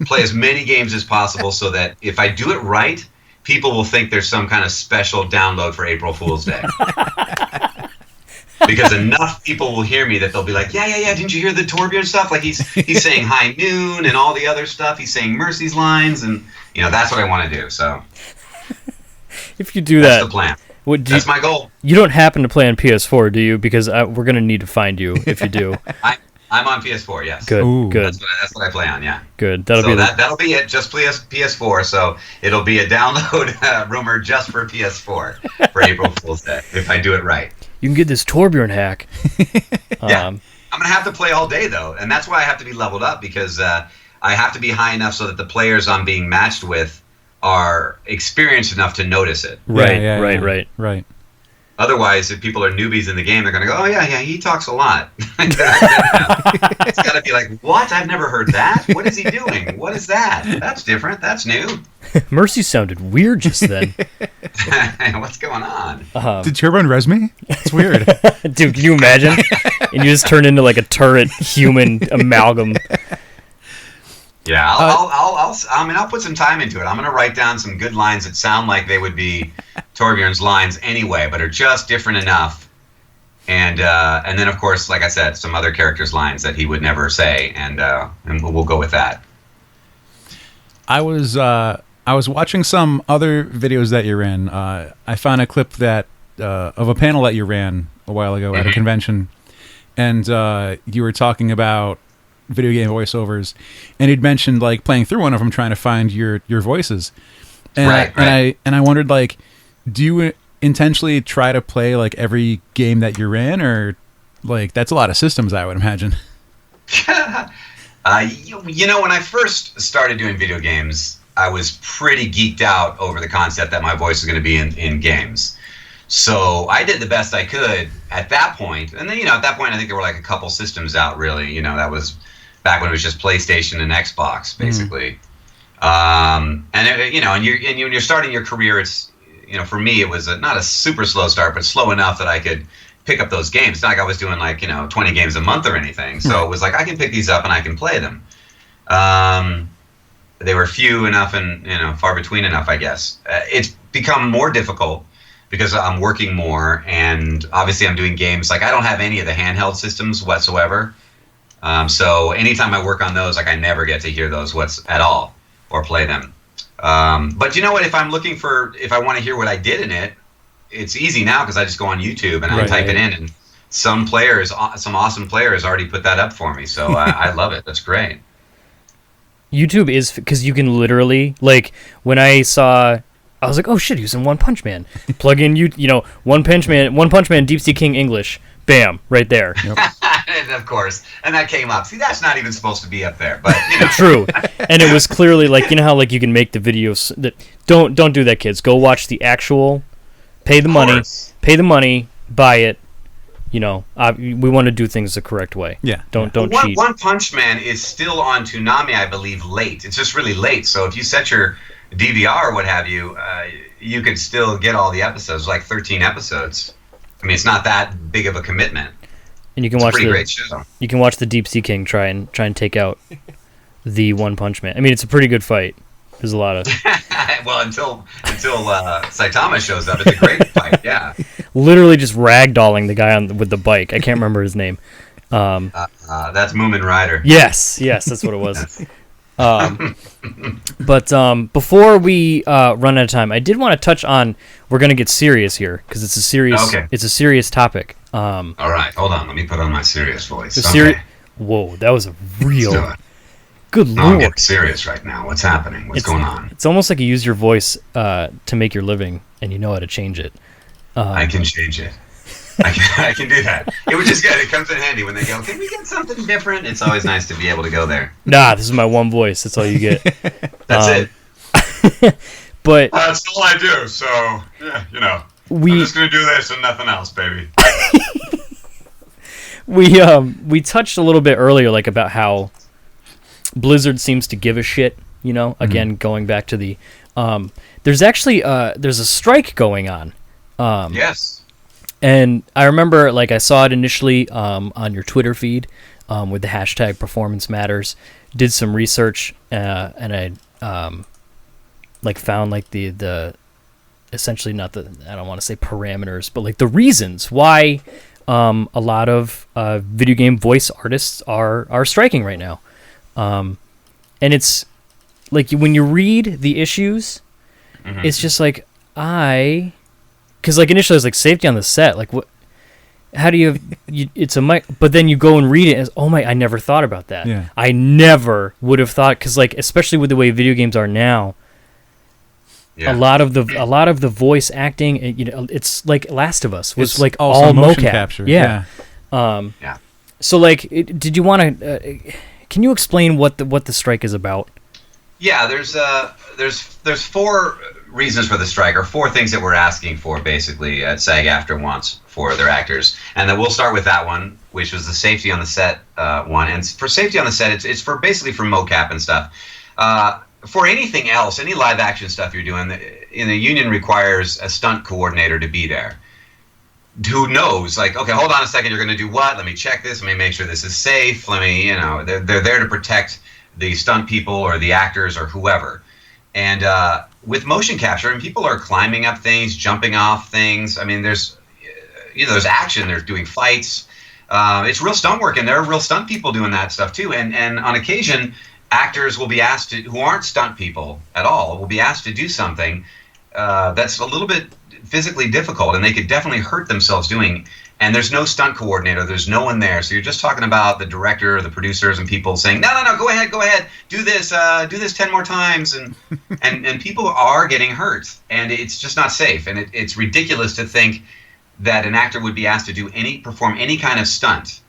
Play as many games as possible so that if I do it right, people will think there's some kind of special download for April Fool's Day. Because enough people will hear me that they'll be like, yeah, didn't you hear the Torbjorn stuff? Like he's saying high noon and all the other stuff. He's saying Mercy's lines, and that's what I want to do. So if you do that's the plan. That's my goal. You don't happen to play on PS4, do you? Because we're going to need to find you if you do. I'm on PS4, yes. Good, Ooh. good. That's what I play on, yeah. Good. That'll be it. Just PS4. So it'll be a download rumor just for PS4 for April Fool's Day if I do it right. You can get this Torbjorn hack. Yeah. I'm gonna have to play all day though, and that's why I have to be leveled up, because I have to be high enough so that the players I'm being matched with are experienced enough to notice it. Right. Otherwise, if people are newbies in the game, they're going to go, oh, yeah, he talks a lot. It's got to be like, what? I've never heard that. What is he doing? What is that? That's different. That's new. Mercy sounded weird just then. What's going on? Did Turbine res me? It's weird. Dude, can you imagine? And you just turn into like a turret human amalgam. Yeah, I'll put some time into it. I'm going to write down some good lines that sound like they would be Torbjorn's lines anyway, but are just different enough. And then, of course, like I said, some other characters' lines that he would never say, and we'll go with that. I was watching some other videos that you ran. I found a clip that of a panel that you ran a while ago at a convention, and you were talking about video game voiceovers, and he'd mentioned like playing through one of them, trying to find your voices, and right. I wondered, like, do intentionally try to play like every game that you're in, or like that's a lot of systems, I would imagine? You know, when I first started doing video games, I was pretty geeked out over the concept that my voice was going to be in games. So I did the best I could at that point. And then, you know, at that point, I think there were like a couple systems out, really. You know, that was back when it was just PlayStation and Xbox, basically. And it, you know, and when you're starting your career, it's, you know, for me, it was not a super slow start, but slow enough that I could pick up those games. It's not like I was doing like, you know, 20 games a month or anything. So it was like I can pick these up and I can play them. They were few enough and, you know, far between enough, I guess. It's become more difficult because I'm working more, and obviously I'm doing games. Like I don't have any of the handheld systems whatsoever. So anytime I work on those, like I never get to hear those at all or play them. But you know what? If I want to hear what I did in it, it's easy now because I just go on YouTube and I type it in, and some awesome players already put that up for me. So I love it. That's great. YouTube is because you can literally, like, when I was like, oh shit, he was in One Punch Man. Plug in you know, One Punch Man, Deep Sea King English. Bam, right there. Yep. And of course, and that came up. See, that's not even supposed to be up there, but you know. True. And it was clearly like, you know how like you can make the videos that don't do that, kids. Go watch the actual. Pay the money, buy it. You know, we want to do things the correct way. Yeah. Don't cheat. One Punch Man is still on Toonami, I believe, late. It's just really late. So if you set your DVR or what have you, you could still get all the episodes, like 13 episodes. I mean, it's not that big of a commitment. And you can watch great show. You can watch the Deep Sea King try and take out the One Punch Man. I mean, it's a pretty good fight. There's a lot of well, until Saitama shows up, it's a great fight. Yeah, literally just ragdolling the guy with the bike. I can't remember his name. That's Moomin Rider. Yes, that's what it was. But before we run out of time, I did want to touch on. We're going to get serious here because it's a serious topic. All right, hold on. Let me put on my serious voice. Whoa, that was a real. Good Lord. I'm getting serious right now. What's happening? What's going on? It's almost like you use your voice to make your living, and you know how to change it. I can change it. I can do that. It was just good. It comes in handy when they go, can we get something different? It's always nice to be able to go there. Nah, this is my one voice. That's all you get. That's it. But that's all I do. So, yeah, you know, I'm just going to do this and nothing else, baby. We touched a little bit earlier, like, about how Blizzard seems to give a shit, you know, again, going back to the there's actually there's a strike going on. Yes. And I remember, like, I saw it initially on your Twitter feed with the hashtag Performance Matters. Did some research and I like found like the essentially not the, I don't want to say parameters, but like the reasons why a lot of video game voice artists are striking right now. And it's like when you read the issues, it's just like because like initially I was like safety on the set, like what? How do you it's a mic, but then you go and read it and it's, oh my, I never thought about that. Yeah. I never would have thought, because like especially with the way video games are now, a lot of the voice acting, you know, it's like Last of Us was like all motion capture. Yeah. So like, did you want to? Can you explain what the strike is about? Yeah, there's four reasons for the strike, or four things that we're asking for basically at SAG-AFTRA wants for their actors, and then we'll start with that one, which was the safety on the set one. And for safety on the set, it's for basically for mocap and stuff. For anything else, any live action stuff you're doing, the union requires a stunt coordinator to be there. Who knows? Like, okay, hold on a second. You're going to do what? Let me check this. Let me make sure this is safe. Let me, you know, they're there to protect the stunt people or the actors or whoever. And with motion capture, and people are climbing up things, jumping off things. I mean, there's action. They're doing fights. It's real stunt work, and there are real stunt people doing that stuff too. And on occasion, actors will be asked to, who aren't stunt people at all, will be asked to do something that's a little bit physically difficult, and they could definitely hurt themselves doing. and there's no stunt coordinator, there's no one there. So you're just talking about the director, the producers, and people saying, no, go ahead, do this 10 more times, and people are getting hurt, and it's just not safe, and it's ridiculous to think that an actor would be asked to perform any kind of stunt,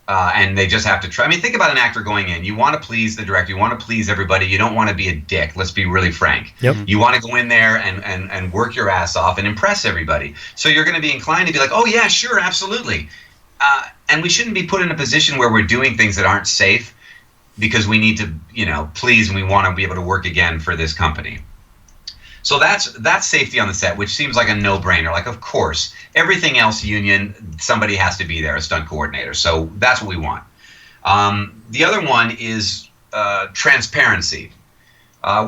and they just have to try. I mean, think about an actor going in. You want to please the director, you want to please everybody, you don't want to be a dick. Let's be really frank. Yep. You want to go in there and work your ass off and impress everybody. So you're going to be inclined to be like, oh yeah, sure, absolutely. And we shouldn't be put in a position where we're doing things that aren't safe because we need to, please, and we want to be able to work again for this company. So that's safety on the set, which seems like a no-brainer. Like, of course, everything else union, somebody has to be there, a stunt coordinator. So that's what we want. The other one is transparency.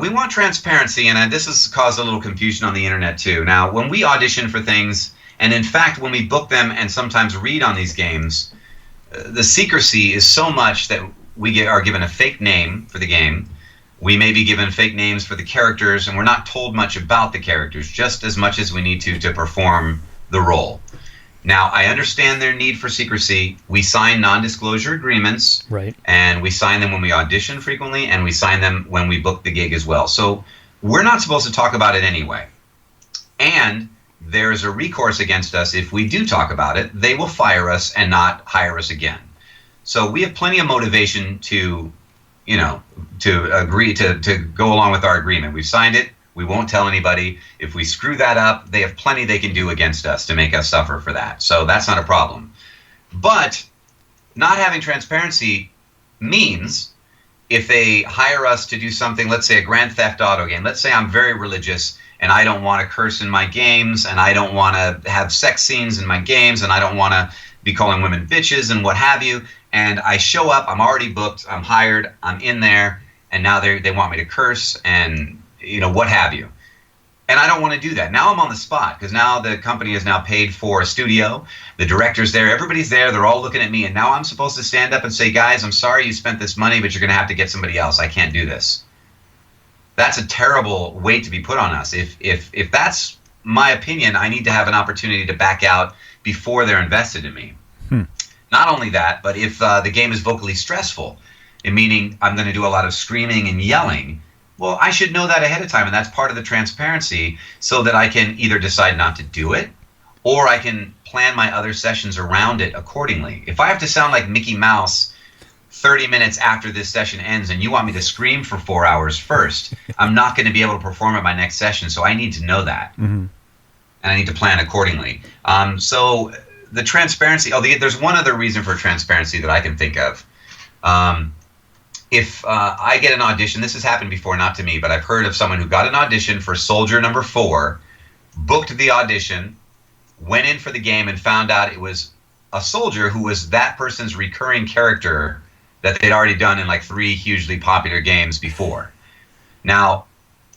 We want transparency, and this has caused a little confusion on the internet too. Now, when we audition for things, and in fact, when we book them and sometimes read on these games, the secrecy is so much that we are given a fake name for the game. We may be given fake names for the characters, and we're not told much about the characters, just as much as we need to perform the role. Now, I understand their need for secrecy. We sign non-disclosure agreements, right, and we sign them when we audition frequently, and we sign them when we book the gig as well. So we're not supposed to talk about it anyway. And there's a recourse against us if we do talk about it. They will fire us and not hire us again. So we have plenty of motivation to agree to go along with our agreement. We've signed it. We won't tell anybody. If we screw that up, they have plenty they can do against us to make us suffer for that. So that's not a problem. But not having transparency means if they hire us to do something, let's say a Grand Theft Auto game. Let's say I'm very religious and I don't want to curse in my games, and I don't want to have sex scenes in my games, and I don't want to be calling women bitches and what have you. And I show up, I'm already booked, I'm hired, I'm in there, and now they want me to curse and, what have you. And I don't want to do that. Now I'm on the spot because now the company has now paid for a studio. The director's there, everybody's there, they're all looking at me, and now I'm supposed to stand up and say, guys, I'm sorry you spent this money, but you're going to have to get somebody else. I can't do this. That's a terrible weight to be put on us. If that's my opinion, I need to have an opportunity to back out before they're invested in me. Not only that, but if the game is vocally stressful, meaning I'm going to do a lot of screaming and yelling, well, I should know that ahead of time, and that's part of the transparency so that I can either decide not to do it or I can plan my other sessions around it accordingly. If I have to sound like Mickey Mouse 30 minutes after this session ends and you want me to scream for 4 hours first, I'm not going to be able to perform at my next session, so I need to know that. Mm-hmm. And I need to plan accordingly. So the transparency, there's one other reason for transparency that I can think of. If I get an audition, this has happened before, not to me, but I've heard of someone who got an audition for Soldier number 4, booked the audition, went in for the game, and found out it was a soldier who was that person's recurring character that they'd already done in like 3 hugely popular games before. Now,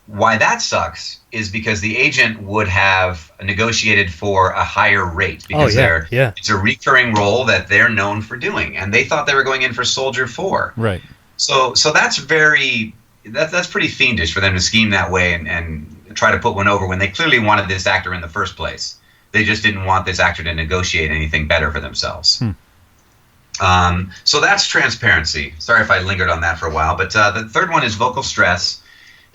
why that sucks is because the agent would have negotiated for a higher rate because it's a recurring role that they're known for doing, and they thought they were going in for Soldier 4. Right. So that's pretty fiendish for them to scheme that way and try to put one over when they clearly wanted this actor in the first place. They just didn't want this actor to negotiate anything better for themselves. So that's transparency. Sorry if I lingered on that for a while, but the third one is vocal stress,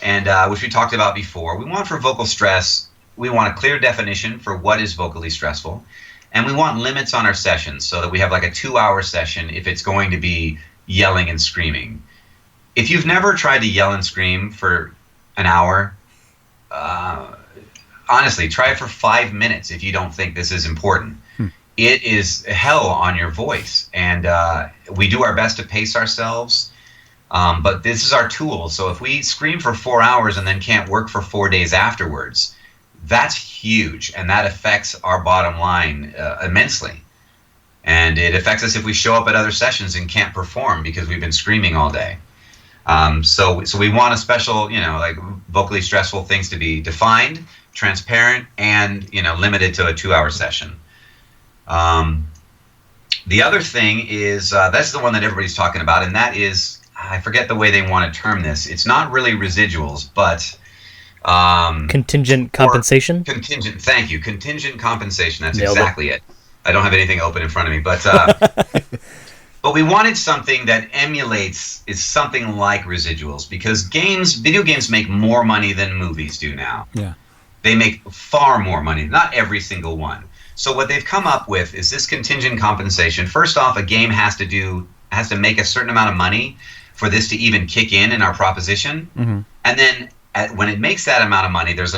and which we talked about before. We want for vocal stress, we want a clear definition for what is vocally stressful, and we want limits on our sessions so that we have like a 2-hour session if it's going to be yelling and screaming. If you've never tried to yell and scream for an hour, honestly, try it for 5 minutes if you don't think this is important. It is hell on your voice, and we do our best to pace ourselves, but this is our tool. So if we scream for 4 hours and then can't work for 4 days afterwards, that's huge, and that affects our bottom line immensely. And it affects us if we show up at other sessions and can't perform because we've been screaming all day. So we want a special, like vocally stressful things to be defined, transparent, and limited to a 2-hour session. The other thing is that's the one that everybody's talking about, and that is, I forget the way they want to term this. It's not really residuals, but contingent compensation. Contingent. Thank you. Contingent compensation. That's Nailed exactly it. I don't have anything open in front of me, but but we wanted something that is something like residuals, because video games make more money than movies do now. Yeah. They make far more money, not every single one. So what they've come up with is this contingent compensation. First off, a game has to make a certain amount of money for this to even kick in our proposition. Mm-hmm. And then when it makes that amount of money, there's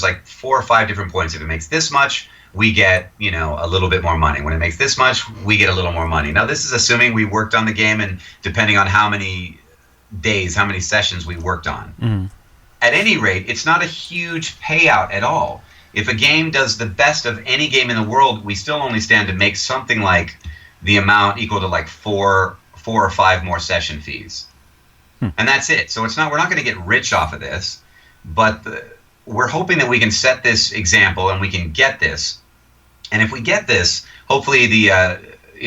like 4 or 5 different points. If it makes this much, we get, a little bit more money. When it makes this much, we get a little more money. Now, this is assuming we worked on the game and depending on how many days, how many sessions we worked on. Mm-hmm. At any rate, it's not a huge payout at all. If a game does the best of any game in the world, we still only stand to make something like the amount equal to like 4 or 5 more session fees. And that's it. So we're not going to get rich off of this, but we're hoping that we can set this example and we can get this. And if we get this, hopefully the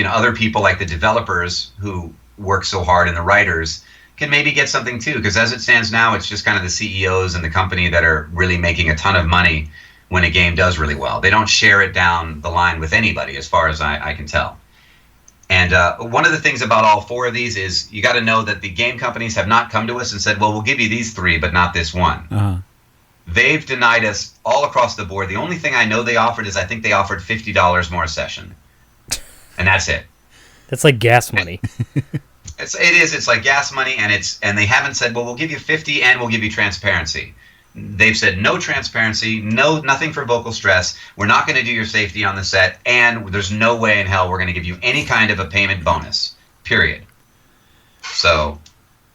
other people like the developers who work so hard and the writers can maybe get something too. Because as it stands now, it's just kind of the CEOs and the company that are really making a ton of money when a game does really well. They don't share it down the line with anybody, as far as I can tell. And one of the things about all 4 of these is you got to know that the game companies have not come to us and said, well, we'll give you these 3, but not this one. Uh-huh. They've denied us all across the board. The only thing I know they offered is I think they offered $50 more a session. And that's it. That's like gas money. It's like gas money, and they haven't said, well, we'll give you 50 and we'll give you transparency. They've said no transparency, nothing for vocal stress. We're not going to do your safety on the set, and there's no way in hell we're going to give you any kind of a payment bonus. Period. So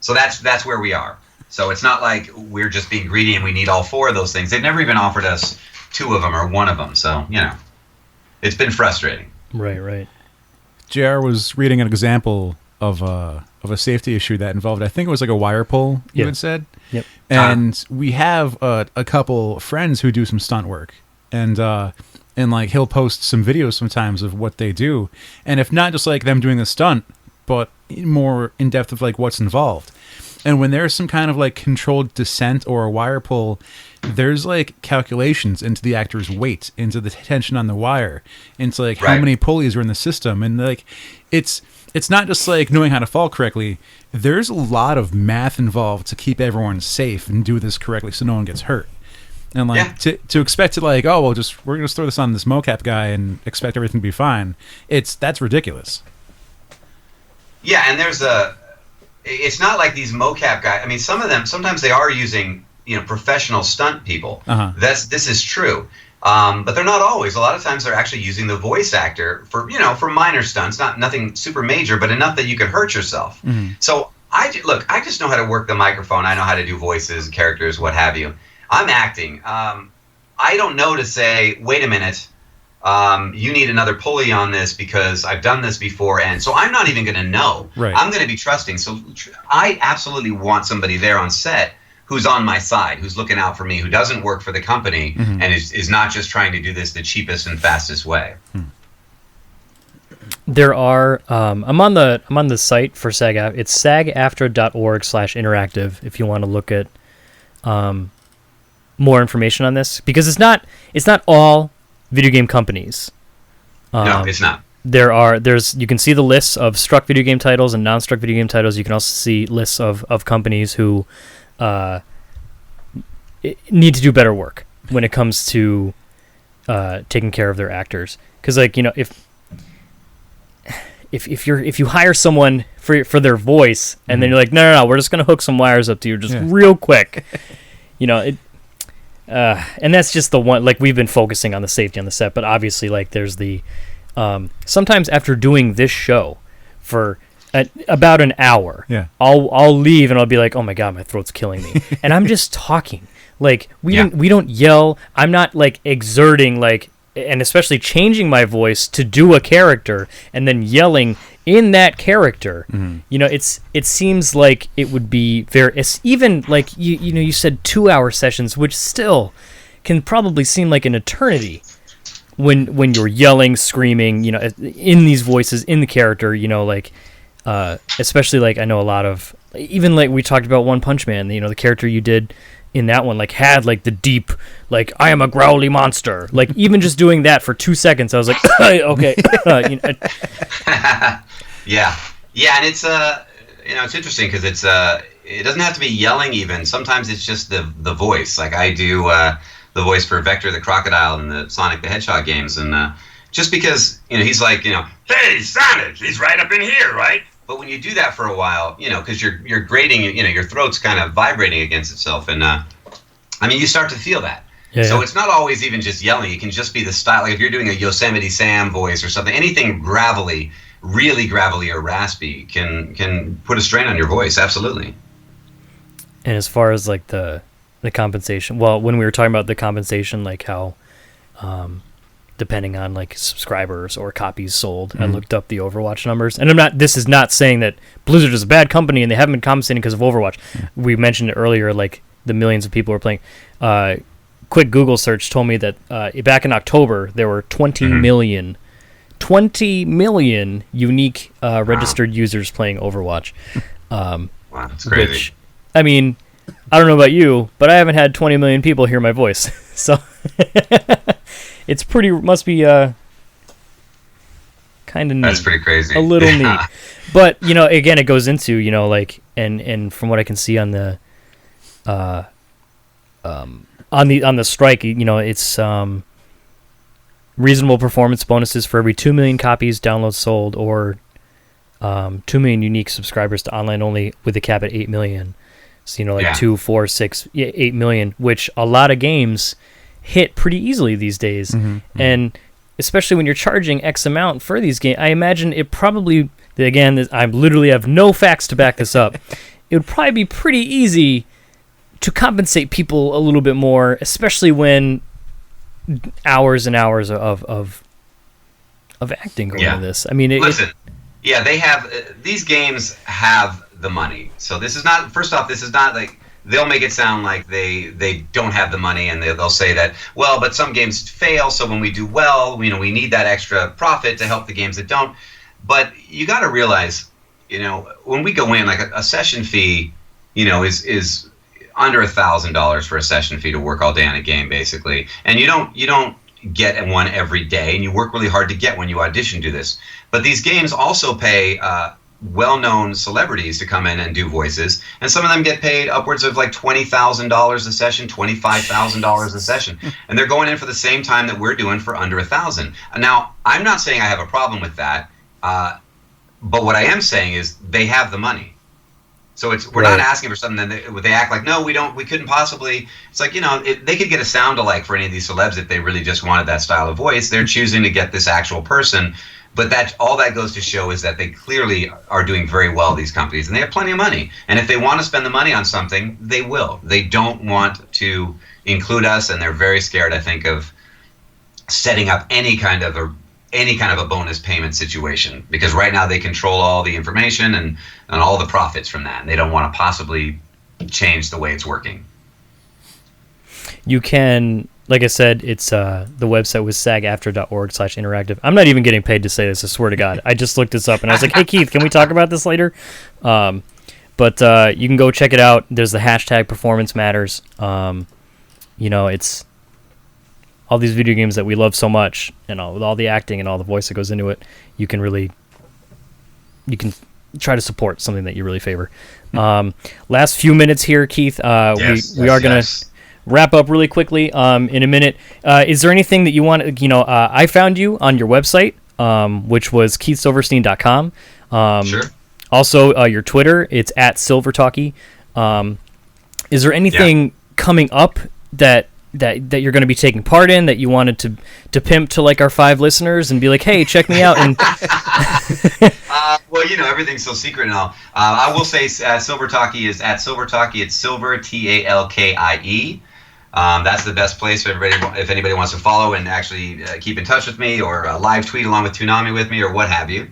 that's where we are. So it's not like we're just being greedy and we need all 4 of those things. They've never even offered us 2 of them or 1 of them. So it's been frustrating. Right. JR was reading an example of a safety issue that involved, I think it was like a wire pull, you had said. Yep. And we have a couple friends who do some stunt work, and like he'll post some videos sometimes of what they do, and if not just like them doing the stunt, but more in depth of like what's involved. And when there's some kind of like controlled descent or a wire pull, there's like calculations into the actor's weight, into the tension on the wire, into like how many pulleys are in the system, and like it's not just like knowing how to fall correctly. There's a lot of math involved to keep everyone safe and do this correctly so no one gets hurt. And like to expect it like, oh well, we're gonna just throw this on this mocap guy and expect everything to be fine. That's ridiculous. Yeah, and it's not like these mocap guys. I mean, some of them sometimes they are using professional stunt people. Uh-huh. This is true. But they're not always. A lot of times they're actually using the voice actor for minor stunts, nothing super major, but enough that you could hurt yourself. Mm-hmm. So I just know how to work the microphone. I know how to do voices, characters, what have you. I'm acting. I don't know to say, wait a minute, you need another pulley on this because I've done this before, and so I'm not even going to know. Right. I'm going to be trusting. So I absolutely want somebody there on set who's on my side, who's looking out for me, who doesn't work for the company, mm-hmm. and is not just trying to do this the cheapest and fastest way. There are I'm on the site for SAG. It's sagaftra.org/interactive if you want to look at more information on this, because it's not all video game companies. No, it's not. You can see the lists of struck video game titles and non-struck video game titles. You can also see lists of companies who need to do better work when it comes to taking care of their actors. Because if you hire someone for their voice and then you're like, no, we're just gonna hook some wires up to you just real quick, and that's just the one. Like, we've been focusing on the safety on the set, but obviously, like, there's the sometimes after doing this show for about an hour, I'll leave and I'll be like, oh my god, my throat's killing me, and I'm just talking. Like, we don't yell. I'm not like exerting and especially changing my voice to do a character and then yelling in that character. Mm-hmm. It seems like it would be it's even like you said 2-hour sessions, which still can probably seem like an eternity when you're yelling, screaming, in these voices in the character, especially like I know a lot of, even like we talked about One Punch Man, the character you did in that one like had like the deep like I am a growly monster. Like even just doing that for 2 seconds, I was like, okay. You know, Yeah, and it's it's interesting because it's it doesn't have to be yelling even. Sometimes it's just the voice. Like I do the voice for Vector the Crocodile in the Sonic the Hedgehog games, and just because he's like hey Sonic, he's right up in here, right? But when you do that for a while, because you're grating, your throat's kind of vibrating against itself, and I mean you start to feel that. So it's not always even just yelling. It can just be the style. Like if you're doing a Yosemite Sam voice or something, anything gravelly, really gravelly or raspy can put a strain on your voice. Absolutely. And as far as like the compensation, well, when we were talking about the compensation, like how depending on like subscribers or copies sold, I looked up the Overwatch numbers, and this is not saying that Blizzard is a bad company and they haven't been compensating because of Overwatch. We mentioned it earlier, like the millions of people were playing. Quick Google search told me that back in October there were 20 million unique registered users playing Overwatch. Wow, that's crazy. Which, I mean, I don't know about you, but I haven't had 20 million people hear my voice, so it's must be kind of neat. That's pretty crazy. A little neat, but again, it goes into like and from what I can see on the on the strike, it's reasonable performance bonuses for every 2 million copies downloads sold, or 2 million unique subscribers to online only with a cap at 8 million. So 2, 4, 6, 8 million, which a lot of games hit pretty easily these days. And especially when you're charging X amount for these games, I imagine it probably, again, I literally have no facts to back this up, it would probably be pretty easy to compensate people a little bit more, especially when hours and hours of acting going into this. I mean, listen, they have these games have the money. So this is not. First off, this is not like they'll make it sound like they don't have the money, and they'll say that but some games fail. So when we do well, we need that extra profit to help the games that don't. But you got to realize, when we go in, like a session fee, is under $1,000 for a session fee to work all day on a game, basically. And you don't get one every day, and you work really hard to get when you audition to this. But these games also pay well-known celebrities to come in and do voices, and some of them get paid upwards of like $20,000 a session, $25,000 a session, and they're going in for the same time that we're doing for under $1,000. Now, I'm not saying I have a problem with that, but what I am saying is they have the money. So we're not asking for something that they act like, no, we couldn't possibly. It's like, they could get a sound alike for any of these celebs if they really just wanted that style of voice. They're choosing to get this actual person. But all that goes to show is that they clearly are doing very well, these companies, and they have plenty of money. And if they want to spend the money on something, they will. They don't want to include us, and they're very scared, I think, of setting up any kind of a bonus payment situation, because right now they control all the information and all the profits from that, and they don't want to possibly change the way it's working. You can, like I said, it's the website was sagafter.org/interactive. I'm not even getting paid to say this, I swear to God. I just looked this up and I was like, hey Keith, can we talk about this later? But you can go check it out. There's the hashtag performance matters. It's all these video games that we love so much, and with all the acting and all the voice that goes into it, you can try to support something that you really favor. Last few minutes here, Keith. We are going to wrap up really quickly in a minute. Is there anything that you want? I found you on your website, which was keithsilverstein.com. Sure. Also, your Twitter, it's @silvertalkie. Is there anything coming up that you're going to be taking part in that you wanted to pimp to like our 5 listeners and be like, hey, check me out? And well, everything's so secret and all. I will say Silvertalkie is @silvertalkie. It's Silver TALKIE. That's the best place for everybody if anybody wants to follow and actually keep in touch with me, or live tweet along with Toonami with me, or what have you.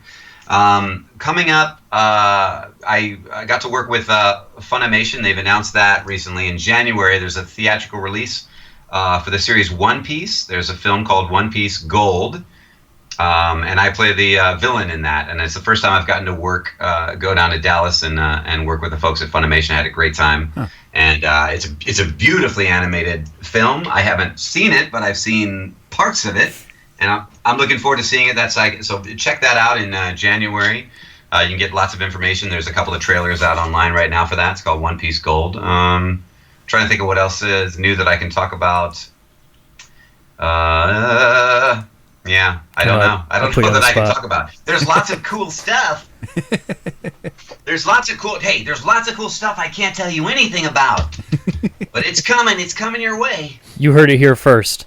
Coming up, I got to work with Funimation. They've announced that recently in January. There's a theatrical release for the series One Piece. There's a film called One Piece Gold. and I play the villain in that. And it's the first time I've gotten to go down to Dallas and work with the folks at Funimation. I had a great time. Huh. And it's a beautifully animated film. I haven't seen it, but I've seen parts of it, and I'm looking forward to seeing it. So check that out in January. You can get lots of information. There's a couple of trailers out online right now for that. It's called One Piece Gold. Trying to think of what else is new that I can talk about. Yeah, I don't know. I don't know that I can talk about. There's lots of cool stuff. There's lots of cool stuff I can't tell you anything about. But it's coming. It's coming your way. You heard it here first.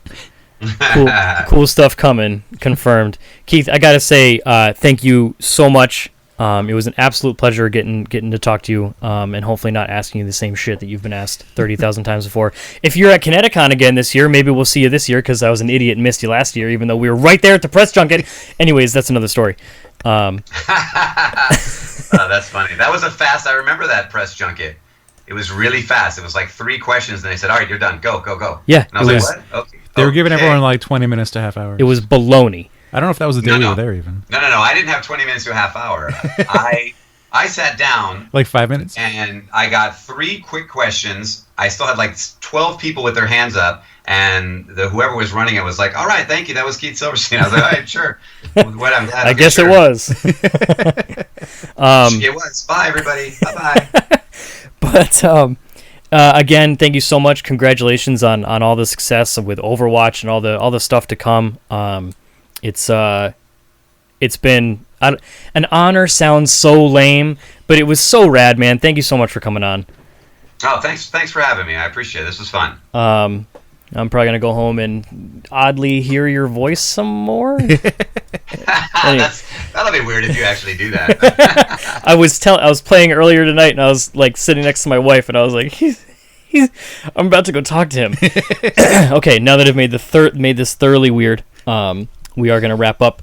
Cool stuff coming. Confirmed. Keith, I got to say thank you so much. It was an absolute pleasure getting to talk to you, and hopefully not asking you the same shit that you've been asked 30,000 times before. If you're at Kineticon again this year, maybe we'll see you this year, because I was an idiot and missed you last year, even though we were right there at the press junket. Anyways, that's another story. That's funny. That was I remember that press junket. It was really fast. It was like 3 questions, and they said, all right, you're done. Go. Yeah. And I was like, what? Okay. They were giving everyone like 20 minutes to half hour. It was baloney. I don't know if that was the day we were there even. No. I didn't have 20 minutes to a half hour. I sat down. Like 5 minutes? And I got 3 quick questions. I still had like 12 people with their hands up. And whoever was running it was like, all right, thank you. That was Keith Silverstein. I was like, all right, sure. I guess it was. It was. Bye, everybody. Bye-bye. But again, thank you so much. Congratulations on all the success with Overwatch and all the stuff to come. It's been an honor. Sounds so lame, but it was so rad, man. Thank you so much for coming on. Oh, thanks for having me. I appreciate it. This was fun. I'm probably gonna go home and oddly hear your voice some more. Anyway. That'll be weird if you actually do that. I was playing earlier tonight, and I was like sitting next to my wife, and I was like, I'm about to go talk to him. Okay, now that I've made this thoroughly weird, we are gonna wrap up.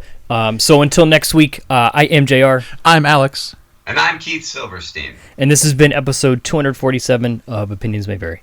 So until next week, I am JR. I'm Alex. And I'm Keith Silverstein. And this has been episode 247 of Opinions May Vary.